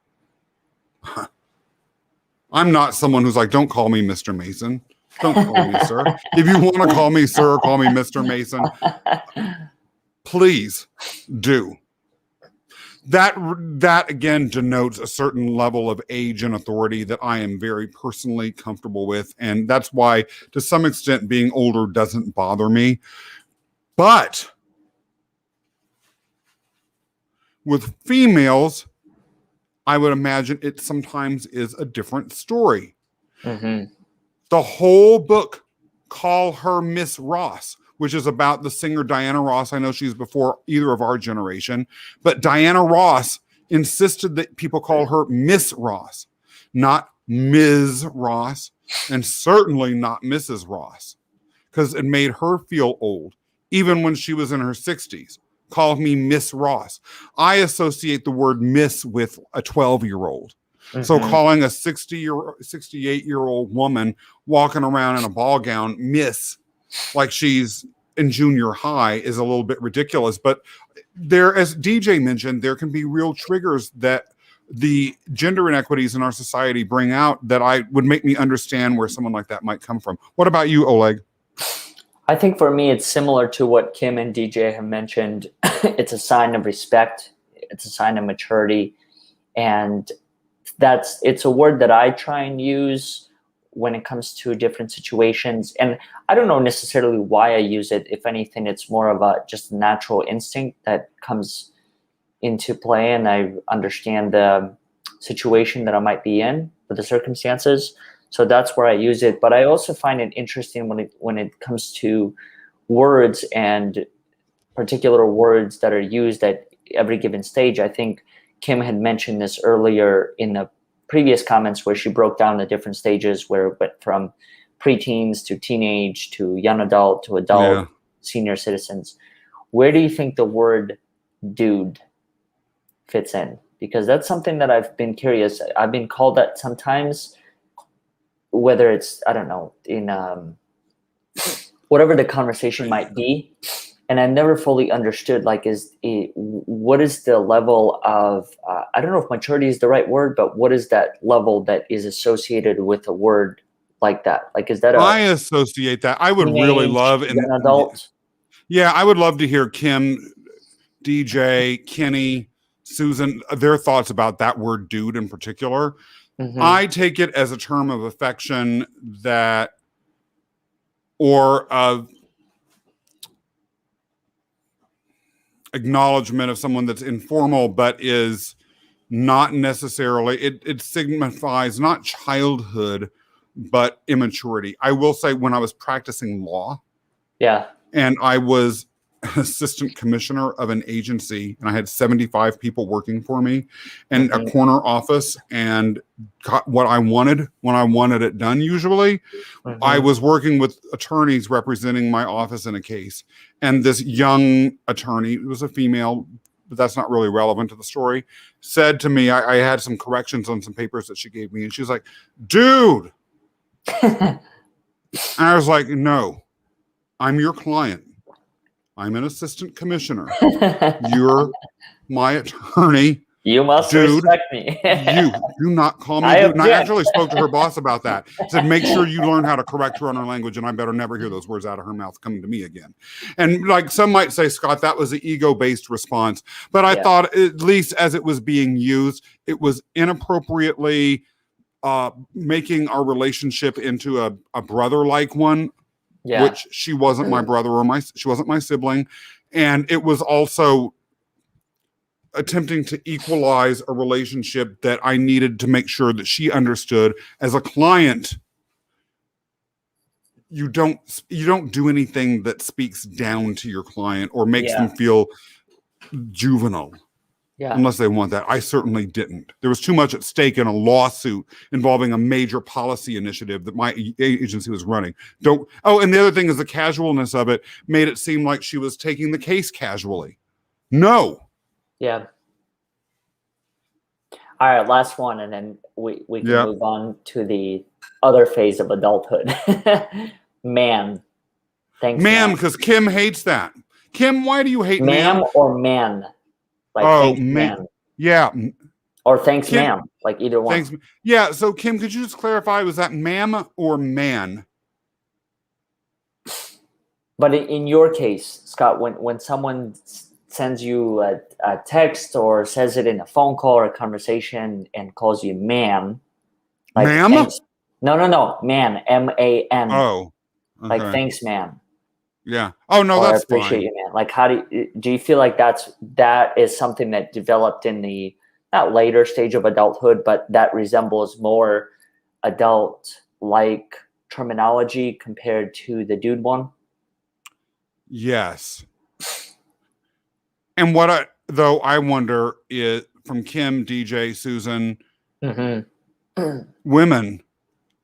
S2: I'm not someone who's like, don't call me Mr. Mason. Don't call me sir. If you want to call me sir, call me Mr. Mason. Please do. That again denotes a certain level of age and authority that I am very personally comfortable with. And that's why, to some extent, being older doesn't bother me. But with females, I would imagine it sometimes is a different story.
S1: Mm-hmm.
S2: The whole book, Call Her Miss Ross, which is about the singer Diana Ross. I know she's before either of our generation, but Diana Ross insisted that people call her Miss Ross, not Ms. Ross, and certainly not Mrs. Ross, because it made her feel old, even when she was in her 60s. Call me Miss Ross. I associate the word miss with a 12-year-old. Mm-hmm. So calling a 68-year-old woman walking around in a ball gown Miss, like she's in junior high, is a little bit ridiculous. But there, as DJ mentioned, there can be real triggers that the gender inequities in our society bring out that I would make me understand where someone like that might come from. What about you, Oleg?
S1: I think for me, it's similar to what Kim and DJ have mentioned. It's a sign of respect. It's a sign of maturity. And it's a word that I try and use when it comes to different situations. And I don't know necessarily why I use it. If anything, it's more of just a natural instinct that comes into play, and I understand the situation that I might be in, or the circumstances. So that's where I use it. But I also find it interesting when it comes to words, and particular words that are used at every given stage. I think Kim had mentioned this earlier in the previous comments, where she broke down the different stages, where it went from preteens to teenage to young adult to adult, senior citizens. Where do you think the word dude fits in? Because that's something that I've been curious. I've been called that sometimes, whether it's, I don't know, in whatever the conversation might be. And I never fully understood, like, what is the level of, I don't know if maturity is the right word, but what is that level that is associated with a word like that? Like, is that
S2: I associate that. I would really love
S1: an adult.
S2: Yeah, I would love to hear Kim, DJ, Kenny, Susan, their thoughts about that word dude in particular. Mm-hmm. I take it as a term of affection or of acknowledgement of someone that's informal, but is not necessarily, it signifies not childhood, but immaturity. I will say, when I was practicing law, and I was assistant commissioner of an agency, and I had 75 people working for me and a corner office, and got what I wanted when I wanted it done. Usually I was working with attorneys representing my office in a case, and this young attorney, it was a female, but that's not really relevant to the story, said to me, I had some corrections on some papers that she gave me, and she's like, dude. And I was like, no, I'm your client. I'm an assistant commissioner. You're my attorney.
S1: You must respect me.
S2: You do not call me dude. And I actually spoke to her boss about that. Said, make sure you learn how to correct her on her language, and I better never hear those words out of her mouth coming to me again. And like some might say, Scott, that was an ego-based response. But I thought, at least as it was being used, it was inappropriately making our relationship into a brother-like one. Yeah. Which she wasn't my brother she wasn't my sibling. And it was also attempting to equalize a relationship that I needed to make sure that she understood. As a client, you don't do anything that speaks down to your client or makes them feel juvenile. Yeah. Unless they want that. I certainly didn't. There was too much at stake in a lawsuit involving a major policy initiative that my agency was running. And the other thing is the casualness of it made it seem like she was taking the case casually. No.
S1: Yeah. All right, last one, and then we can move on to the other phase of adulthood. Man. Thanks,
S2: ma'am, because Kim hates that. Kim, why do you hate
S1: ma'am? Or man? Like, thanks, ma'am.
S2: Yeah.
S1: Or thanks, Kim, ma'am. Like either one.
S2: Thanks. Yeah. So, Kim, could you just clarify, was that ma'am or man?
S1: But in your case, Scott, when someone sends you a text or says it in a phone call or a conversation and calls you ma'am. Like,
S2: ma'am?
S1: Thanks. No. Man. M-A-N.
S2: Oh. Okay.
S1: Like, thanks, ma'am.
S2: Yeah. Oh no, that's fine.
S1: I appreciate you, man. Like, how do you feel like that is something that developed in the not later stage of adulthood, but that resembles more adult-like terminology compared to the dude one?
S2: Yes. And what I wonder is from Kim, DJ, Susan, women,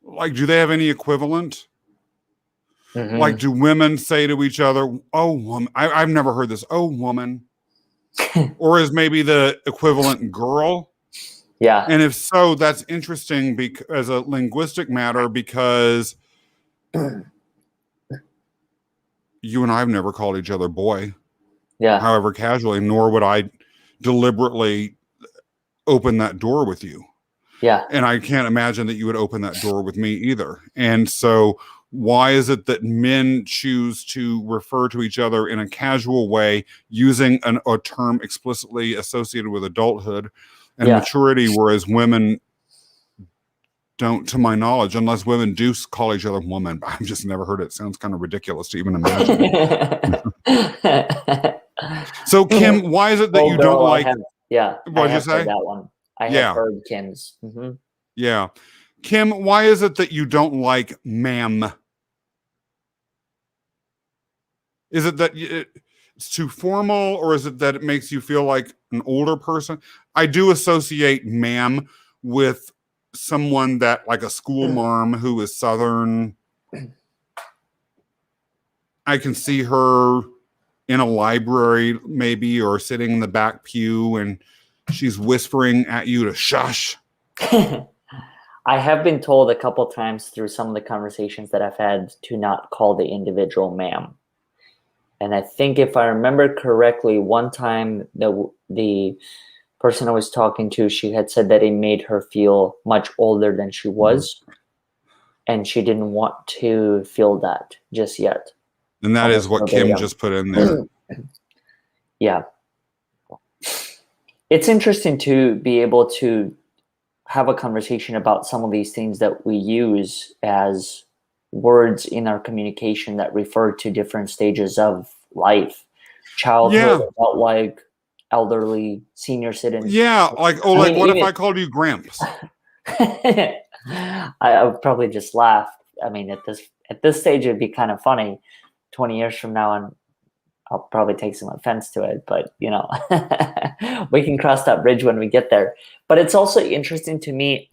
S2: like, do they have any equivalent? Like, do women say to each other, oh, woman? I've never heard this. Oh, woman. Or is maybe the equivalent girl?
S1: Yeah.
S2: And if so, that's interesting as a linguistic matter, because you and I have never called each other boy.
S1: Yeah.
S2: However casually, nor would I deliberately open that door with you.
S1: Yeah.
S2: And I can't imagine that you would open that door with me either. And so why is it that men choose to refer to each other in a casual way using a term explicitly associated with adulthood and maturity, whereas women don't, to my knowledge, unless women do call each other woman. I've just never heard it. It sounds kind of ridiculous to even imagine. So, Kim, why is it that you don't like... What did you say?
S1: That one. I have heard Kim's.
S2: Yeah. Kim, why is it that you don't like ma'am? Is it that it's too formal, or is it that it makes you feel like an older person? I do associate ma'am with someone that, like a school marm who is Southern. I can see her in a library maybe, or sitting in the back pew, and she's whispering at you to shush.
S1: I have been told a couple times through some of the conversations that I've had to not call the individual ma'am. And I think if I remember correctly, one time the person I was talking to, she had said that it made her feel much older than she was. And she didn't want to feel that just yet.
S2: And that is what Kim just put in there.
S1: Yeah. It's interesting to be able to have a conversation about some of these things that we use as words in our communication that refer to different stages of life. Childhood, adult-like, elderly, senior citizens.
S2: Yeah, like, what if I called you Gramps?
S1: I would probably just laugh. I mean, at this stage, it'd be kind of funny. 20 years from now, and I'll probably take some offense to it, but we can cross that bridge when we get there. But it's also interesting to me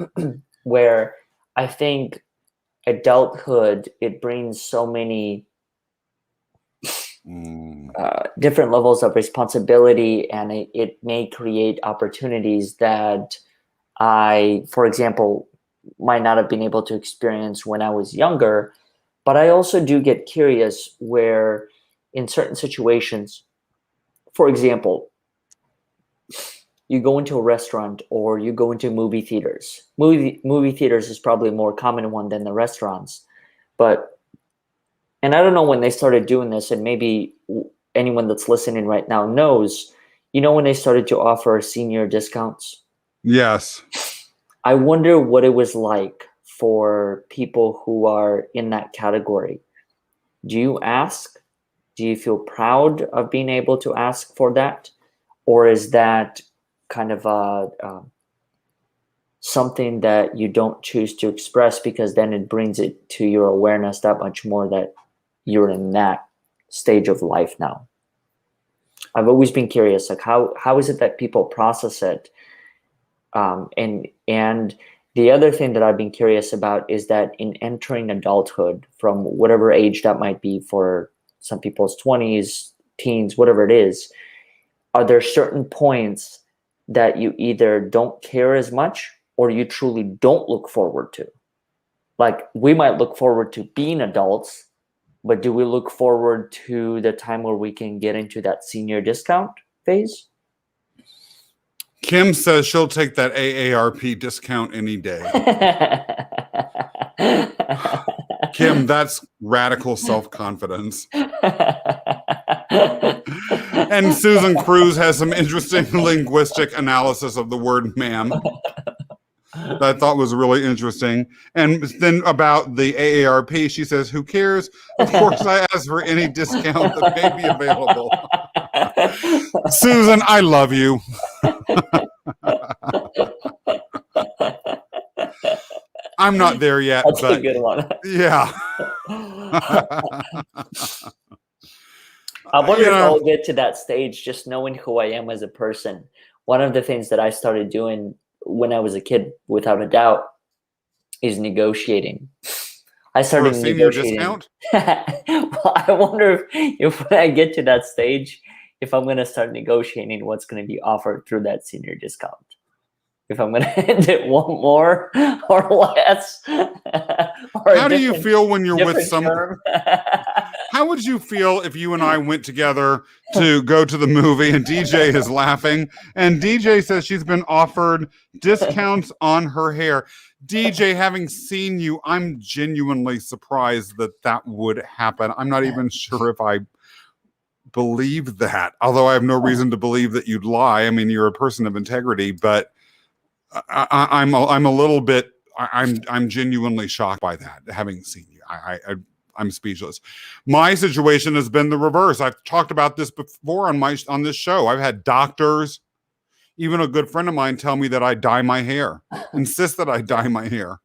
S1: where I think adulthood, it brings so many different levels of responsibility, and it may create opportunities that I, for example, might not have been able to experience when I was younger. But I also do get curious where in certain situations, for example, you go into a restaurant or you go into movie theaters. Movie theaters is probably a more common one than the restaurants. And I don't know when they started doing this, and maybe anyone that's listening right now knows, when they started to offer senior discounts?
S2: Yes.
S1: I wonder what it was like for people who are in that category. Do you ask? Do you feel proud of being able to ask for that? Or is that kind of something that you don't choose to express, because then it brings it to your awareness that much more that you're in that stage of life now? I've always been curious, like how is it that people process it? And the other thing that I've been curious about is that in entering adulthood, from whatever age that might be, for some people's 20s, teens, whatever it is, are there certain points that you either don't care as much or you truly don't look forward to? Like, we might look forward to being adults, but do we look forward to the time where we can get into that senior discount phase?
S2: Kim says she'll take that AARP discount any day. Kim, that's radical self-confidence. And Susan Cruz has some interesting linguistic analysis of the word ma'am that I thought was really interesting. And then about the AARP, she says, who cares? Of course, I ask for any discount that may be available. Susan, I love you. I'm not there yet.
S1: That's
S2: but
S1: a good one.
S2: Yeah.
S1: I wonder if I'll get to that stage, just knowing who I am as a person. One of the things that I started doing when I was a kid, without a doubt, is negotiating. I started negotiating. Discount? Well, I wonder if when I get to that stage, if I'm going to start negotiating what's going to be offered through that senior discount. If I'm going to want more or less.
S2: How do you feel when you're with someone? How would you feel if you and I went together to go to the movie and DJ is laughing and DJ says she's been offered discounts on her hair? DJ, having seen you, I'm genuinely surprised that would happen. I'm not even sure if I believe that, although I have no reason to believe that you'd lie. I mean, you're a person of integrity, but I'm a little bit. I'm genuinely shocked by that. Having seen you, I'm speechless. My situation has been the reverse. I've talked about this before on this show. I've had doctors, even a good friend of mine, tell me that I dye my hair. Insist that I dye my hair.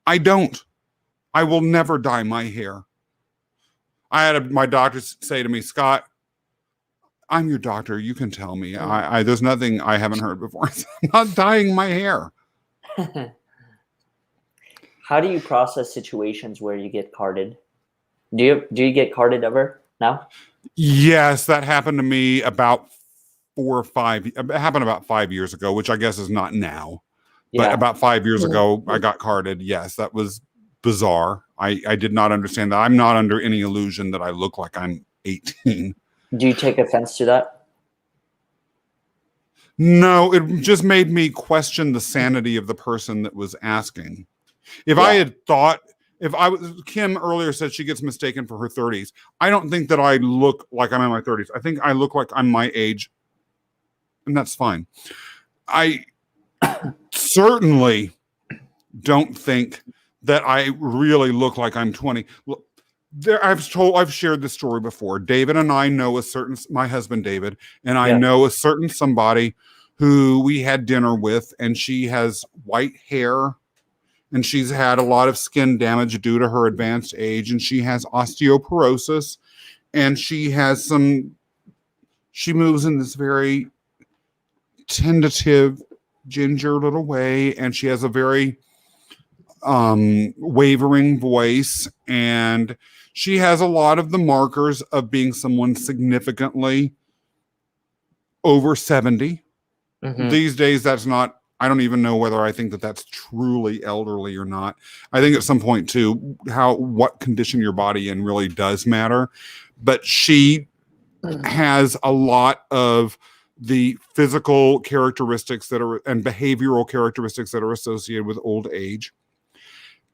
S2: I don't. I will never dye my hair. I had my doctor say to me, Scott, I'm your doctor. You can tell me. There's nothing I haven't heard before. I'm not dyeing my hair.
S1: How do you process situations where you get carded? Do you get carded ever now?
S2: Yes, that happened to me about 4 or 5. It happened about 5 years ago, which I guess is not now. Yeah. But about 5 years ago, I got carded. Yes, that was bizarre. I did not understand that. I'm not under any illusion that I look like I'm 18.
S1: Do you take offense to that?
S2: No, it just made me question the sanity of the person that was asking. If I had thought, Kim earlier said she gets mistaken for her 30s. I don't think that I look like I'm in my 30s. I think I look like I'm my age, and that's fine. I certainly don't think that I really look like I'm 20. Look, I've shared this story before. David and I know my husband David, and I know a certain somebody who we had dinner with, and she has white hair, and she's had a lot of skin damage due to her advanced age, and she has osteoporosis, and she has some she moves in this very tentative, ginger little way, and she has a very wavering voice, and she has a lot of the markers of being someone significantly over 70. These days, that's not, I don't even know whether I think that that's truly elderly or not. I think at some point too, what condition your body in really does matter. But she has a lot of the physical characteristics and behavioral characteristics that are associated with old age.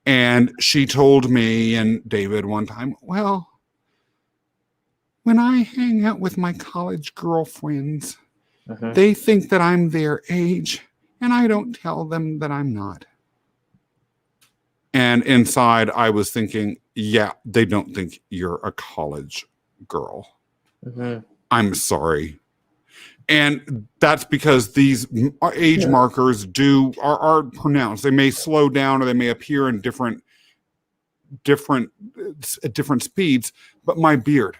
S2: And she told me and David one time, well, when I hang out with my college girlfriends, they think that I'm their age, and I don't tell them that I'm not. And inside, I was thinking, yeah, they don't think you're a college girl. I'm sorry. And that's because these age markers are pronounced. They may slow down or they may appear in different speeds, but my beard,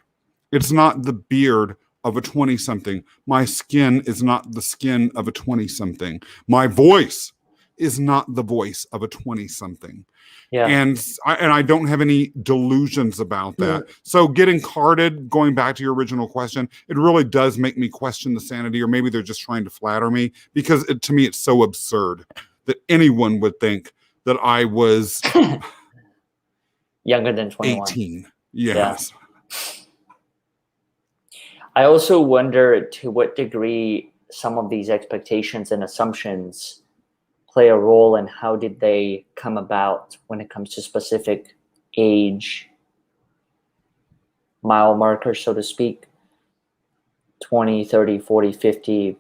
S2: it's not the beard of a 20-something. My skin is not the skin of a 20-something. My voice is not the voice of a 20-something.
S1: Yeah.
S2: And I don't have any delusions about that. So getting carded, going back to your original question, it really does make me question the sanity, or maybe they're just trying to flatter me, because to me, it's so absurd that anyone would think that I was
S1: younger than 21.
S2: 18. Yes.
S1: Yeah. I also wonder to what degree some of these expectations and assumptions play a role in how did they come about when it comes to specific age mile markers, so to speak, 20, 30, 40, 50,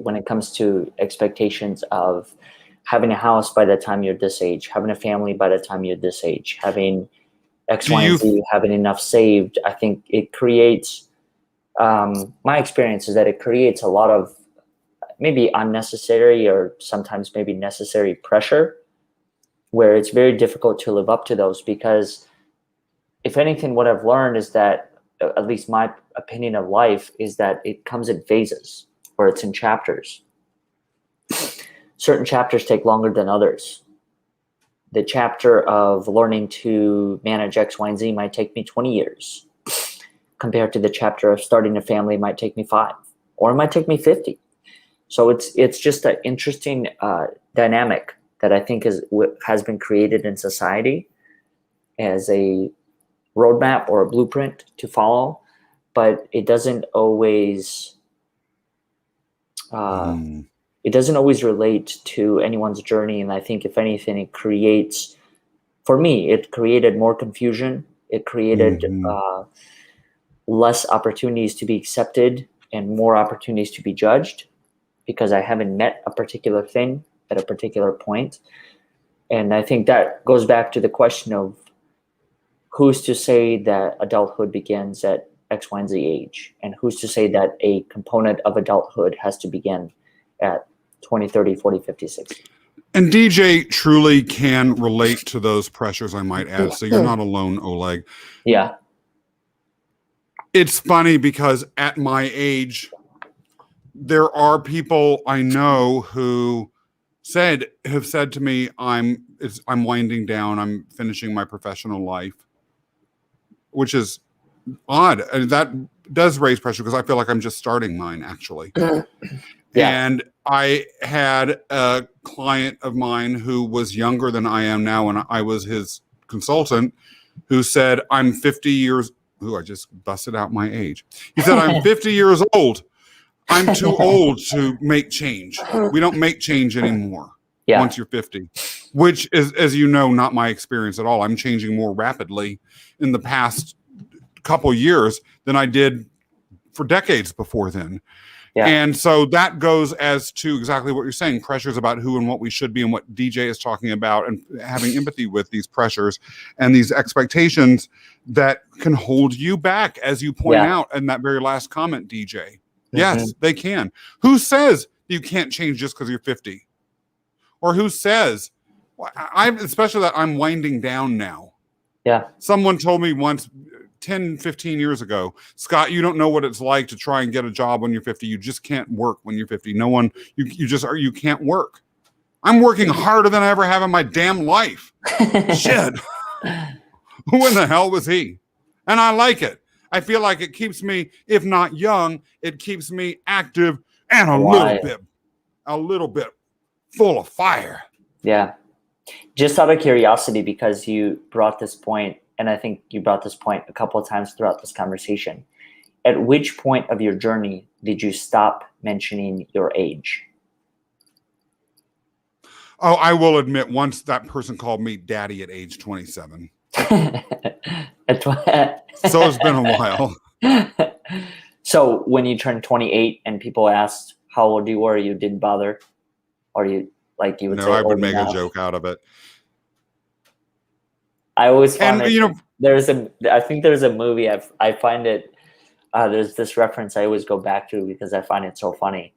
S1: when it comes to expectations of having a house by the time you're this age, having a family by the time you're this age, having X, Y, and Z, having enough saved. I think it creates, my experience is that it creates a lot of maybe unnecessary or sometimes maybe necessary pressure, where it's very difficult to live up to those, because if anything, what I've learned is that, at least my opinion of life, is that it comes in phases, or it's in chapters. Certain chapters take longer than others. The chapter of learning to manage X, Y, and Z might take me 20 years, compared to the chapter of starting a family might take me 5, or it might take me 50. So it's just an interesting dynamic that I think has been created in society as a roadmap or a blueprint to follow, but it doesn't always relate to anyone's journey. And I think if anything, it creates more confusion. It created less opportunities to be accepted and more opportunities to be judged, because I haven't met a particular thing at a particular point. And I think that goes back to the question of who's to say that adulthood begins at X, Y, and Z age, and who's to say that a component of adulthood has to begin at 20, 30, 40, 50, 60.
S2: And DJ truly can relate to those pressures, I might add. So you're not alone, Oleg.
S1: Yeah.
S2: It's funny because at my age, there are people I know who have said to me, I'm winding down, I'm finishing my professional life, which is odd. And that does raise pressure, because I feel like I'm just starting mine, actually. Yeah. And I had a client of mine who was younger than I am now, and I was his consultant, who said, I'm 50 years. Ooh, I just busted out my age. He said, I'm 50 years old. I'm too old to make change. We don't make change anymore once you're 50, which is, as you know, not my experience at all. I'm changing more rapidly in the past couple years than I did for decades before then. Yeah. And so that goes as to exactly what you're saying, pressures about who and what we should be, and what DJ is talking about, and having empathy with these pressures and these expectations that can hold you back, as you point out in that very last comment, DJ. Yes, they can. Who says you can't change just because you're 50? Or who says, especially that I'm winding down now. Yeah. Someone told me once, 10, 15 years ago, Scott, you don't know what it's like to try and get a job when you're 50. You just can't work when you're 50. No one, you can't work. I'm working harder than I ever have in my damn life. Shit. Who in the hell was he? And I like it. I feel like it keeps me, if not young, it keeps me active and a little bit full of fire.
S1: Yeah. Just out of curiosity, because you brought this point, and I think you brought this point a couple of times throughout this conversation. At which point of your journey did you stop mentioning your age?
S2: Oh, I will admit, once that person called me daddy at age 27. So it's been a while.
S1: So when you turned 28 and people asked how old you were, you didn't bother? Or you would say,
S2: no, I would make a joke out of it.
S1: I always find I think there's a movie, I find it, there's this reference I always go back to because I find it so funny.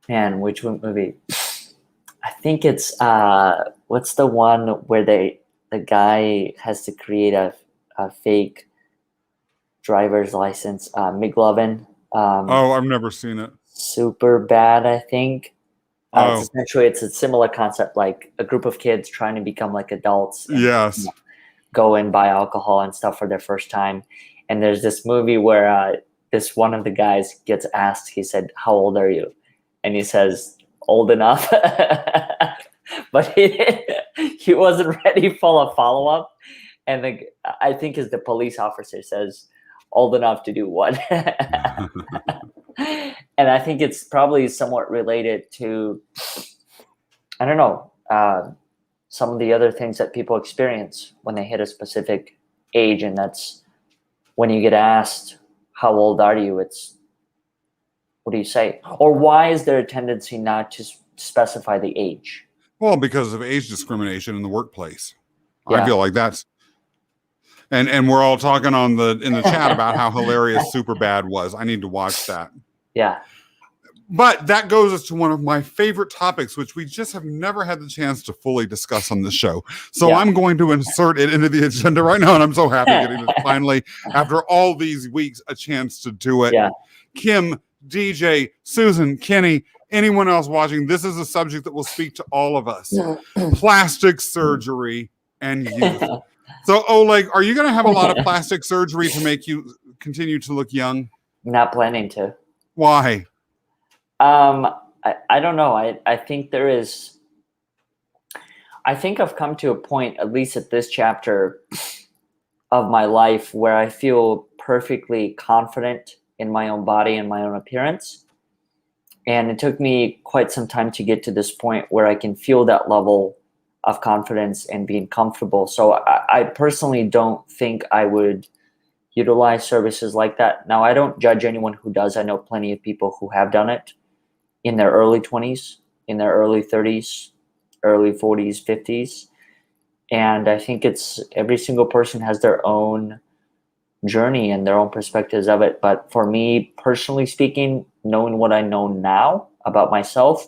S1: Man, which one movie? I think it's, what's the one where the guy has to create a fake driver's license, McLovin.
S2: I've never seen it.
S1: Super Bad, I think. It's a similar concept, like a group of kids trying to become like adults. And,
S2: yes.
S1: Go and buy alcohol and stuff for their first time. And there's this movie where this one of the guys gets asked, he said, "How old are you?" And he says, "Old enough." But he wasn't ready for a follow-up. And I think the police officer says, "Old enough to do what?" And I think it's probably somewhat related to, I don't know, some of the other things that people experience when they hit a specific age. And that's when you get asked, "How old are you?" It's, what do you say? Or why is there a tendency not to specify the age?
S2: Well, because of age discrimination in the workplace.
S1: Yeah.
S2: I feel like that's, and we're all talking in the chat about how hilarious Superbad was. I need to watch that.
S1: Yeah.
S2: But that goes us to one of my favorite topics, which we just have never had the chance to fully discuss on the show. So yeah. I'm going to insert it into the agenda right now. And I'm so happy getting this finally, after all these weeks, a chance to do it.
S1: Yeah.
S2: Kim, DJ, Susan, Kenny, anyone else watching, this is a subject that will speak to all of us. Plastic surgery and youth. So, Oleg, are you going to have a lot of plastic surgery to make you continue to look young?
S1: Not planning to.
S2: Why?
S1: I don't know. I think there is. I think I've come to a point, at least at this chapter of my life, where I feel perfectly confident in my own body and my own appearance. And it took me quite some time to get to this point where I can feel that level of confidence and being comfortable. So I personally don't think I would utilize services like that. Now, I don't judge anyone who does. I know plenty of people who have done it in their early 20s, in their early 30s, early 40s, 50s. And I think it's every single person has their own journey and their own perspectives of it. But for me, personally speaking, knowing what I know now about myself,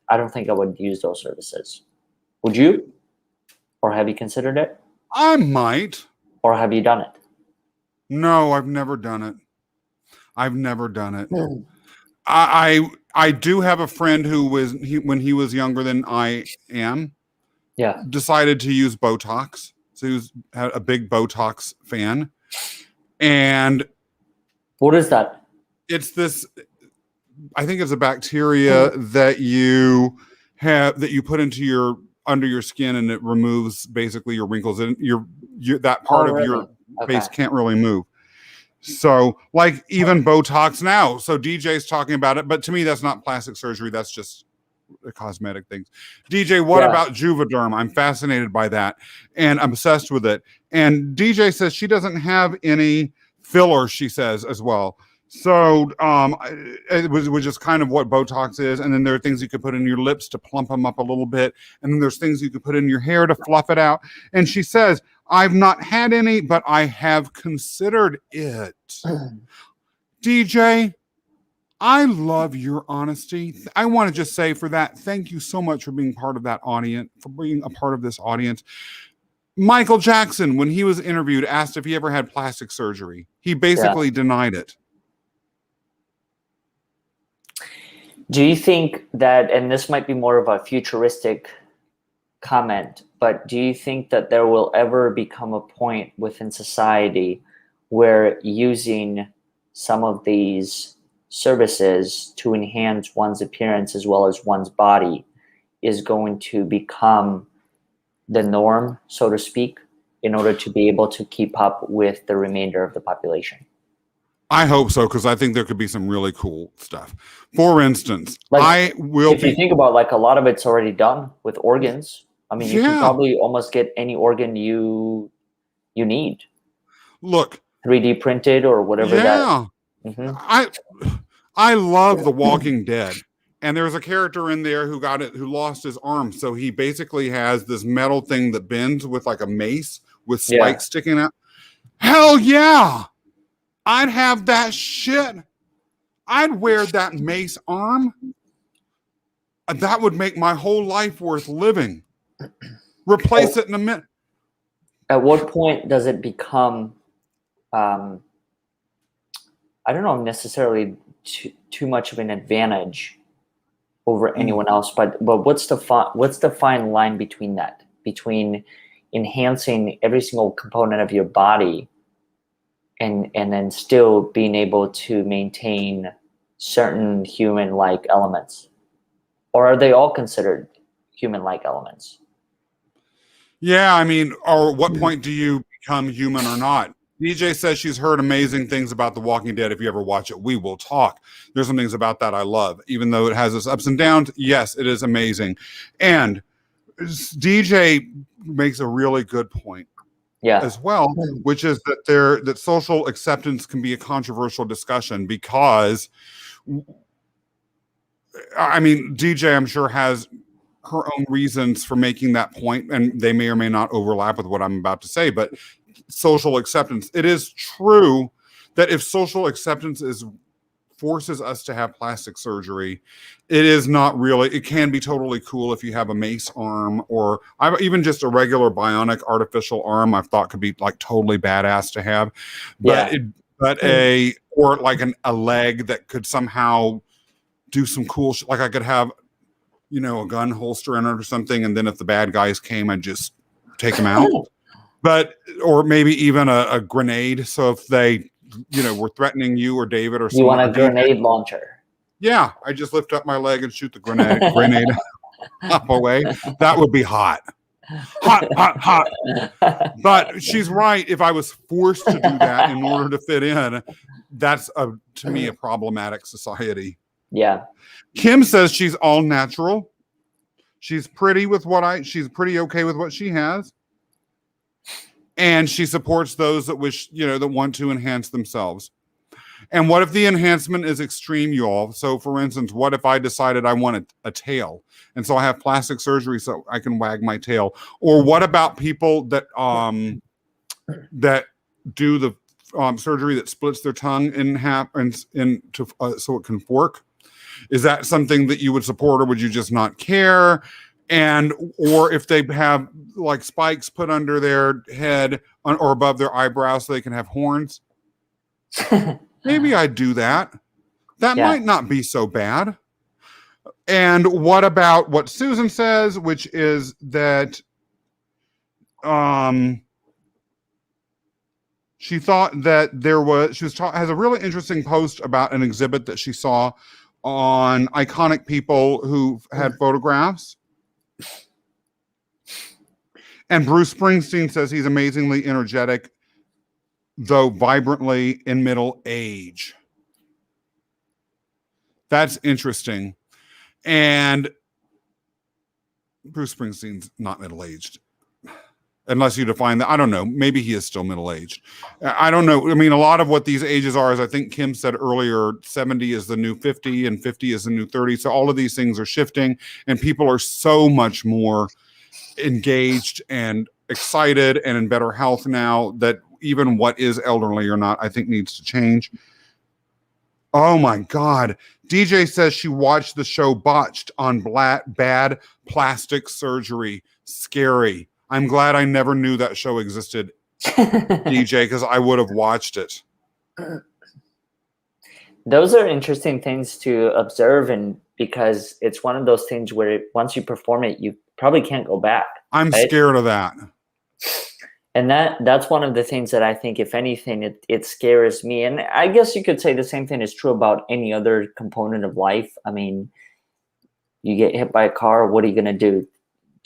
S1: I don't think I would use those services. Would you? Or have you considered it?
S2: I might.
S1: Or have you done it?
S2: No, I've never done it. I've never done it. I do have a friend who when he was younger than I am, decided to use Botox. So he was a big Botox fan. And
S1: what is that?
S2: It's this, I think it's a bacteria that you put into under your skin, and it removes basically your wrinkles, and that part of your face can't really move. So like even Botox now. So DJ's talking about it, but to me, that's not plastic surgery. That's just a cosmetic thing. DJ, what about Juvederm? I'm fascinated by that and obsessed with it. And DJ says she doesn't have any filler, she says as well. So it was just kind of what Botox is. And then there are things you could put in your lips to plump them up a little bit. And then there's things you could put in your hair to fluff it out. And she says, I've not had any, but I have considered it. DJ, I love your honesty. I want to just say for that, thank you so much for being part of that audience, for being a part of this audience. Michael Jackson, when he was interviewed, asked if he ever had plastic surgery. He basically denied it.
S1: Do you think that, and this might be more of a futuristic comment, but do you think that there will ever become a point within society where using some of these services to enhance one's appearance as well as one's body is going to become the norm, so to speak, in order to be able to keep up with the remainder of the population?
S2: I hope so, because I think there could be some really cool stuff. For instance,
S1: If you think about, like, a lot of it's already done with organs. I mean, you can probably almost get any organ you need.
S2: Look,
S1: 3D printed or whatever that.
S2: I love The Walking Dead. And there's a character in there who lost his arm. So he basically has this metal thing that bends with like a mace with spikes sticking out. Hell yeah. I'd have that shit. I'd wear that mace arm. That would make my whole life worth living. Replace it in a minute.
S1: At what point does it become, I don't know, necessarily too much of an advantage over anyone else, but what's the fine line between enhancing every single component of your body and then still being able to maintain certain human-like elements? Or are they all considered human-like elements?
S2: Yeah, I mean, or what point do you become human or not? DJ says she's heard amazing things about The Walking Dead. If you ever watch it, we will talk. There's some things about that I love. Even though it has its ups and downs, yes, it is amazing. And DJ makes a really good point as well, which is that social acceptance can be a controversial discussion because, I mean, DJ, I'm sure, has her own reasons for making that point, and they may or may not overlap with what I'm about to say, but social acceptance. It is true that if social acceptance forces us to have plastic surgery, it can be totally cool if you have a mace arm, or even just a regular bionic artificial arm. I've thought could be like totally badass to have, or like a leg that could somehow do some cool shit. Like I could have, a gun holster in it or something, and then if the bad guys came, I'd just take them out. Or maybe even a grenade. So if they, were threatening you or David or someone.
S1: You want a grenade launcher?
S2: Yeah, I just lift up my leg and shoot the grenade up away. That would be hot. Hot. But she's right. If I was forced to do that in order to fit in, that's to me a problematic society.
S1: Yeah.
S2: Kim says she's all natural. She's pretty she's pretty okay with what she has. And she supports those that wish, that want to enhance themselves. And what if the enhancement is extreme, y'all? So for instance, what if I decided I wanted a tail? And so I have plastic surgery so I can wag my tail. Or what about people that do the surgery that splits their tongue in half so it can fork? Is that something that you would support, or would you just not care? Or if they have like spikes put under their head or above their eyebrows so they can have horns, maybe I'd do that. That might not be so bad. And what about what Susan says, which is that she thought that has a really interesting post about an exhibit that she saw on iconic people who had photographs. And Bruce Springsteen says he's amazingly energetic, though vibrantly in middle age. That's interesting. And Bruce Springsteen's not middle-aged. Unless you define that. I don't know. Maybe he is still middle-aged. I don't know. I mean, a lot of what these ages are, as I think Kim said earlier, 70 is the new 50 and 50 is the new 30. So all of these things are shifting, and people are so much more engaged and excited and in better health now that even what is elderly or not, I think needs to change. Oh my God. DJ says she watched the show Botched on bad plastic surgery. Scary. I'm glad I never knew that show existed, DJ, because I would have watched it.
S1: Those are interesting things to observe, and because it's one of those things where once you perform it, you probably can't go back.
S2: I'm
S1: right?
S2: scared of that.
S1: And that's one of the things that I think, if anything, it scares me. And I guess you could say the same thing is true about any other component of life. I mean, you get hit by a car, what are you going to do?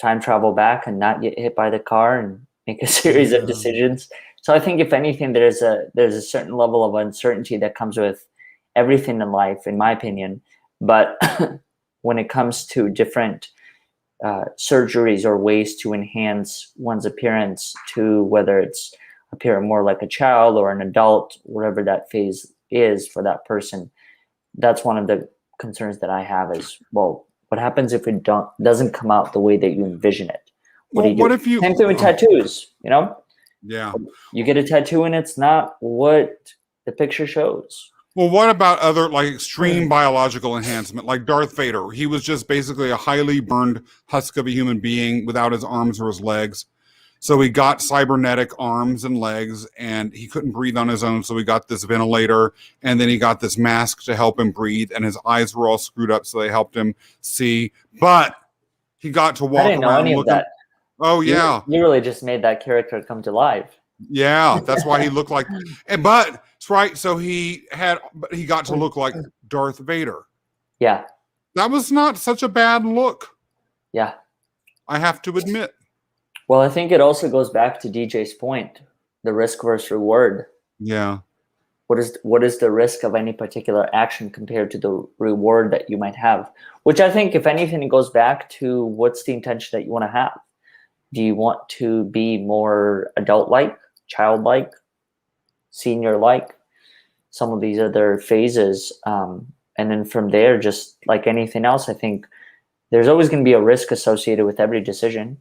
S1: Time travel back and not get hit by the car and make a series of decisions? So I think, if anything, there's a certain level of uncertainty that comes with everything in life, in my opinion. But when it comes to different surgeries or ways to enhance one's appearance, to whether it's appearing more like a child or an adult, whatever that phase is for that person, that's one of the concerns that I have is, well, what happens if it doesn't come out the way that you envision it? What do you do?
S2: What if you...
S1: Same thing with tattoos,
S2: Yeah.
S1: You get a tattoo and it's not what the picture shows.
S2: Well, what about other like extreme biological enhancement, like Darth Vader? He was just basically a highly burned husk of a human being without his arms or his legs. So he got cybernetic arms and legs, and he couldn't breathe on his own. So he got this ventilator, and then he got this mask to help him breathe, and his eyes were all screwed up, so they helped him see. But he got to walk
S1: I didn't know
S2: around
S1: any of that.
S2: Oh, yeah.
S1: You really just made that character come to life.
S2: Yeah, that's why he looked like... But it's right. So he got to look like Darth Vader.
S1: Yeah.
S2: That was not such a bad look.
S1: Yeah.
S2: I have to admit.
S1: Well, I think it also goes back to DJ's point, the risk versus reward.
S2: Yeah.
S1: What is the risk of any particular action compared to the reward that you might have? Which I think, if anything, it goes back to what's the intention that you want to have. Do you want to be more adult-like, child-like, senior-like, some of these other phases? And then from there, just like anything else, I think there's always going to be a risk associated with every decision.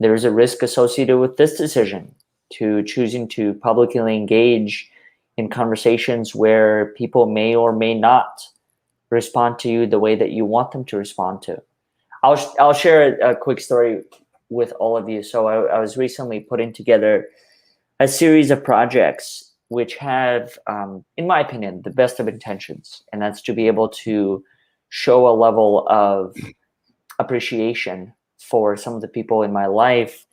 S1: There is a risk associated with this decision, to choosing to publicly engage in conversations where people may or may not respond to you the way that you want them to respond to. I'll share a quick story with all of you. So I was recently putting together a series of projects which have, in my opinion, the best of intentions, and that's to be able to show a level of appreciation for some of the people in my life.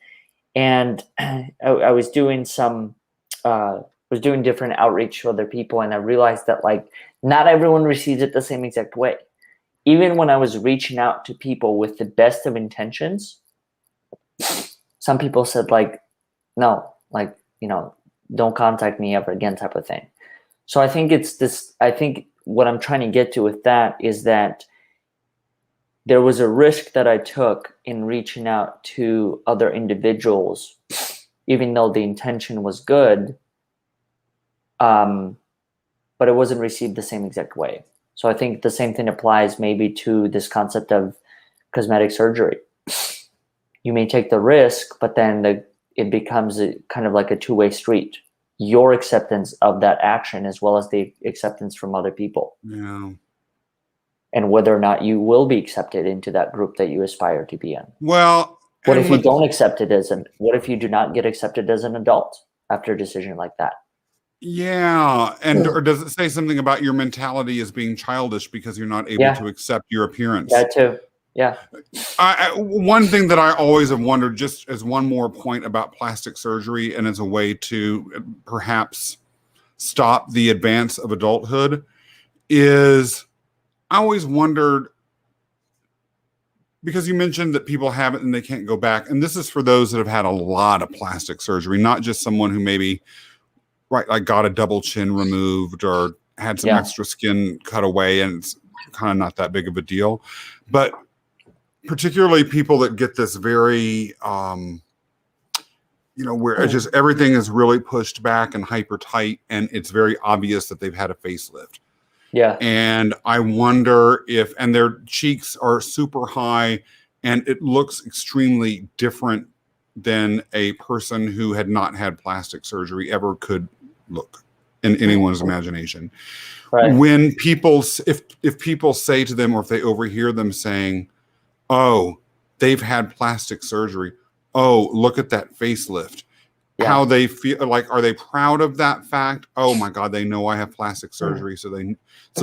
S1: And I was doing doing different outreach to other people, and I realized that like not everyone receives it the same exact way. Even when I was reaching out to people with the best of intentions, some people said like, no, like, don't contact me ever again type of thing. So I think I think what I'm trying to get to with that is that there was a risk that I took in reaching out to other individuals, even though the intention was good, but it wasn't received the same exact way. So I think the same thing applies maybe to this concept of cosmetic surgery. You may take the risk, but then it becomes kind of like a two-way street. Your acceptance of that action as well as the acceptance from other people.
S2: Yeah.
S1: And whether or not you will be accepted into that group that you aspire to be in.
S2: Well,
S1: what if you don't accept it what if you do not get accepted as an adult after a decision like that?
S2: Yeah. Or does it say something about your mentality as being childish because you're not able to accept your appearance?
S1: That too. Yeah.
S2: One thing that I always have wondered, just as one more point about plastic surgery and as a way to perhaps stop the advance of adulthood, is I always wondered, because you mentioned that people have it and they can't go back. And this is for those that have had a lot of plastic surgery, not just someone who maybe like got a double chin removed or had some extra skin cut away and it's kind of not that big of a deal. But particularly people that get this very, where it's just everything is really pushed back and hyper tight and it's very obvious that they've had a facelift.
S1: Yeah.
S2: And I wonder and their cheeks are super high and it looks extremely different than a person who had not had plastic surgery ever could look in anyone's imagination. Right. When if people say to them, or if they overhear them saying, oh, they've had plastic surgery, oh, look at that facelift.
S1: Yeah.
S2: How they feel, like, are they proud of that fact? Oh my God, they know I have plastic surgery, so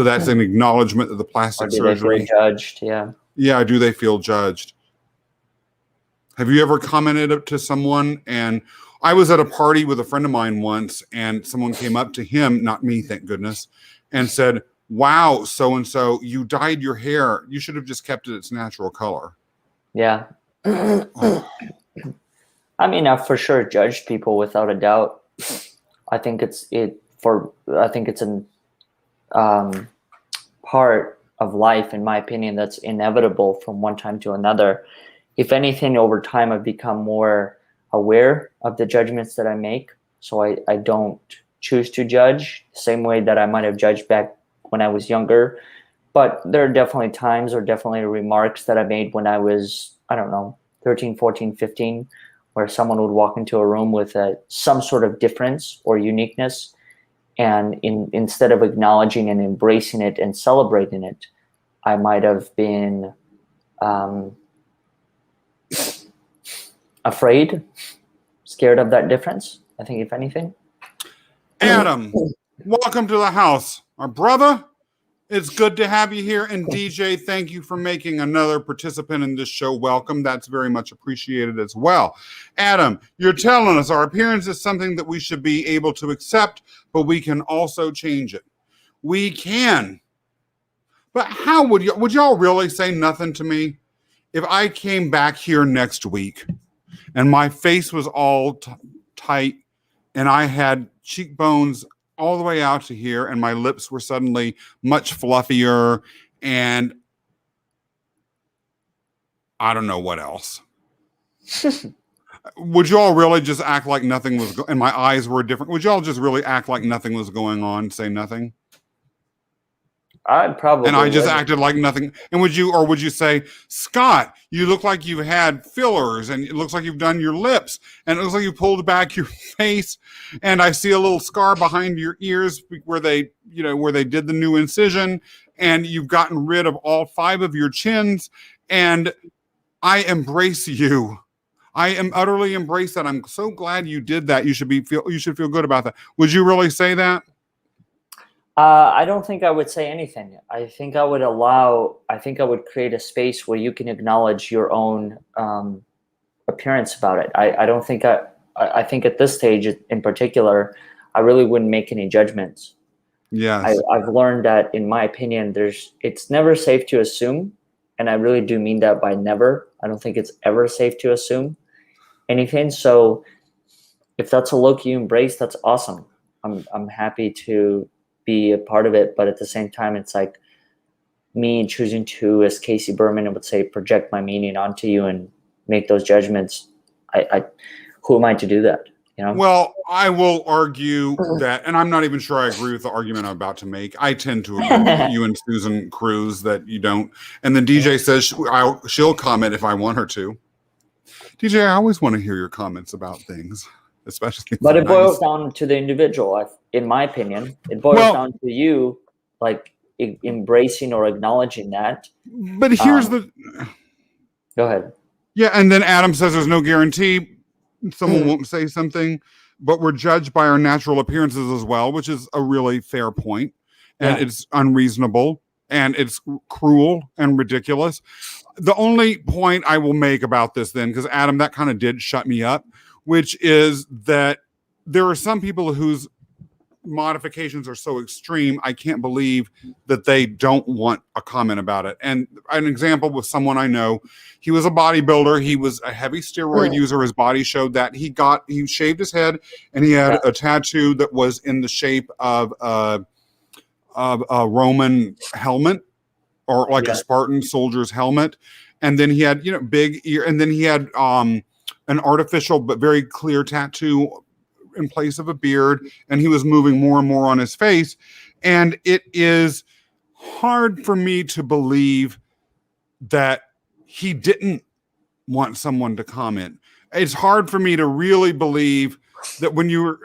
S2: that's an acknowledgement of the
S1: Or
S2: plastic
S1: do they
S2: surgery.
S1: feel judged? Yeah.
S2: Yeah, do they feel judged? Have you ever commented to someone? And I was at a party with a friend of mine once, and someone came up to him, not me, thank goodness, and said, "Wow, so and so, you dyed your hair. You should have just kept it its natural color."
S1: Yeah.
S2: Oh,
S1: I mean, I've for sure judged people without a doubt. I think it's an part of life, in my opinion, that's inevitable from one time to another. If anything, over time, I've become more aware of the judgments that I make. So I don't choose to judge the same way that I might have judged back when I was younger. But there are definitely times or definitely remarks that I made when I was, I don't know, 13, 14, 15, where someone would walk into a room with some sort of difference or uniqueness. And instead of acknowledging and embracing it and celebrating it, I might have been afraid, scared of that difference, I think, if anything.
S2: Adam, welcome to the house. Our brother, it's good to have you here. And DJ, thank you for making another participant in this show welcome. That's very much appreciated as well. Adam, you're telling us our appearance is something that we should be able to accept, but we can also change it. We can. But how would y'all really say nothing to me if I came back here next week and my face was all tight and I had cheekbones all the way out to here and my lips were suddenly much fluffier and I don't know what else? Would y'all really just act like nothing was and my eyes were different? Would y'all just really act like nothing was going on, say nothing?
S1: I'd probably.
S2: And I just acted like nothing. And would you say, Scott, you look like you've had fillers and it looks like you've done your lips and it looks like you pulled back your face and I see a little scar behind your ears where they did the new incision and you've gotten rid of all 5 of your chins and I embrace you. I am utterly embrace that. I'm so glad you did that. You should feel good about that. Would you really say that?
S1: I don't think I would say anything. I think I would create a space where you can acknowledge your own appearance about it. I don't think I think at this stage in particular, I really wouldn't make any judgments.
S2: Yes.
S1: I've learned that, in my opinion, it's never safe to assume. And I really do mean that by never. I don't think it's ever safe to assume anything. So if that's a look you embrace, that's awesome. I'm happy to be a part of it, but at the same time, it's like me choosing to, as Casey Berman would say, project my meaning onto you and make those judgments. Who am I to do that? You know?
S2: Well, I will argue that, and I'm not even sure I agree with the argument I'm about to make. I tend to agree with you and Susan Cruz that you don't. And then DJ says she'll comment if I want her to. DJ, I always want to hear your comments about things, especially.
S1: But it boils down to the individual. In my opinion, it boils down to you, like embracing or acknowledging that.
S2: But here's
S1: Go ahead.
S2: Yeah, and then Adam says there's no guarantee someone won't say something, but we're judged by our natural appearances as well, which is a really fair point. And it's unreasonable and it's cruel and ridiculous. The only point I will make about this then, because Adam, that kind of did shut me up, which is that there are some people whose modifications are so extreme, I can't believe that they don't want a comment about it. And an example with someone I know, he was a bodybuilder. He was a heavy steroid user. His body showed that. He shaved his head and he had a tattoo that was in the shape of a Roman helmet or like a Spartan soldier's helmet. And then he had, big ear. And then he had an artificial but very clear tattoo in place of a beard, and he was moving more and more on his face. And it is hard for me to believe that he didn't want someone to comment. It's hard for me to really believe that when your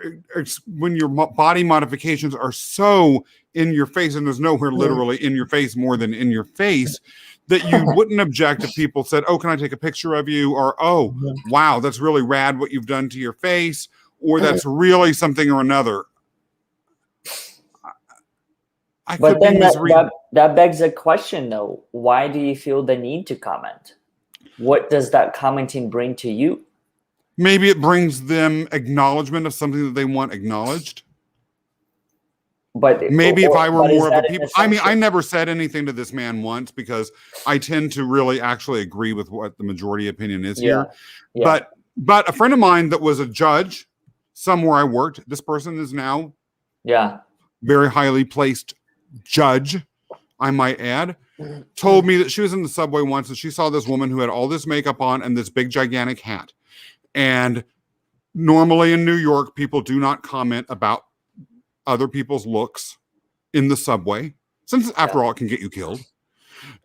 S2: body modifications are so in your face, and there's nowhere literally in your face more than in your face, that you wouldn't object if people said, oh, can I take a picture of you? Or, oh, wow, that's really rad what you've done to your face. Or that's really something or another.
S1: But then that begs a question, though. Why do you feel the need to comment? What does that commenting bring to you?
S2: Maybe it brings them acknowledgement of something that they want acknowledged.
S1: But
S2: maybe if I were more of a people, I mean, I never said anything to this man once because I tend to really actually agree with what the majority opinion is here. Yeah. But a friend of mine that was a judge somewhere I worked, this person is now very highly placed judge, I might add, told me that she was in the subway once and she saw this woman who had all this makeup on and this big gigantic hat. And normally in New York, people do not comment about other people's looks in the subway, since after all, it can get you killed.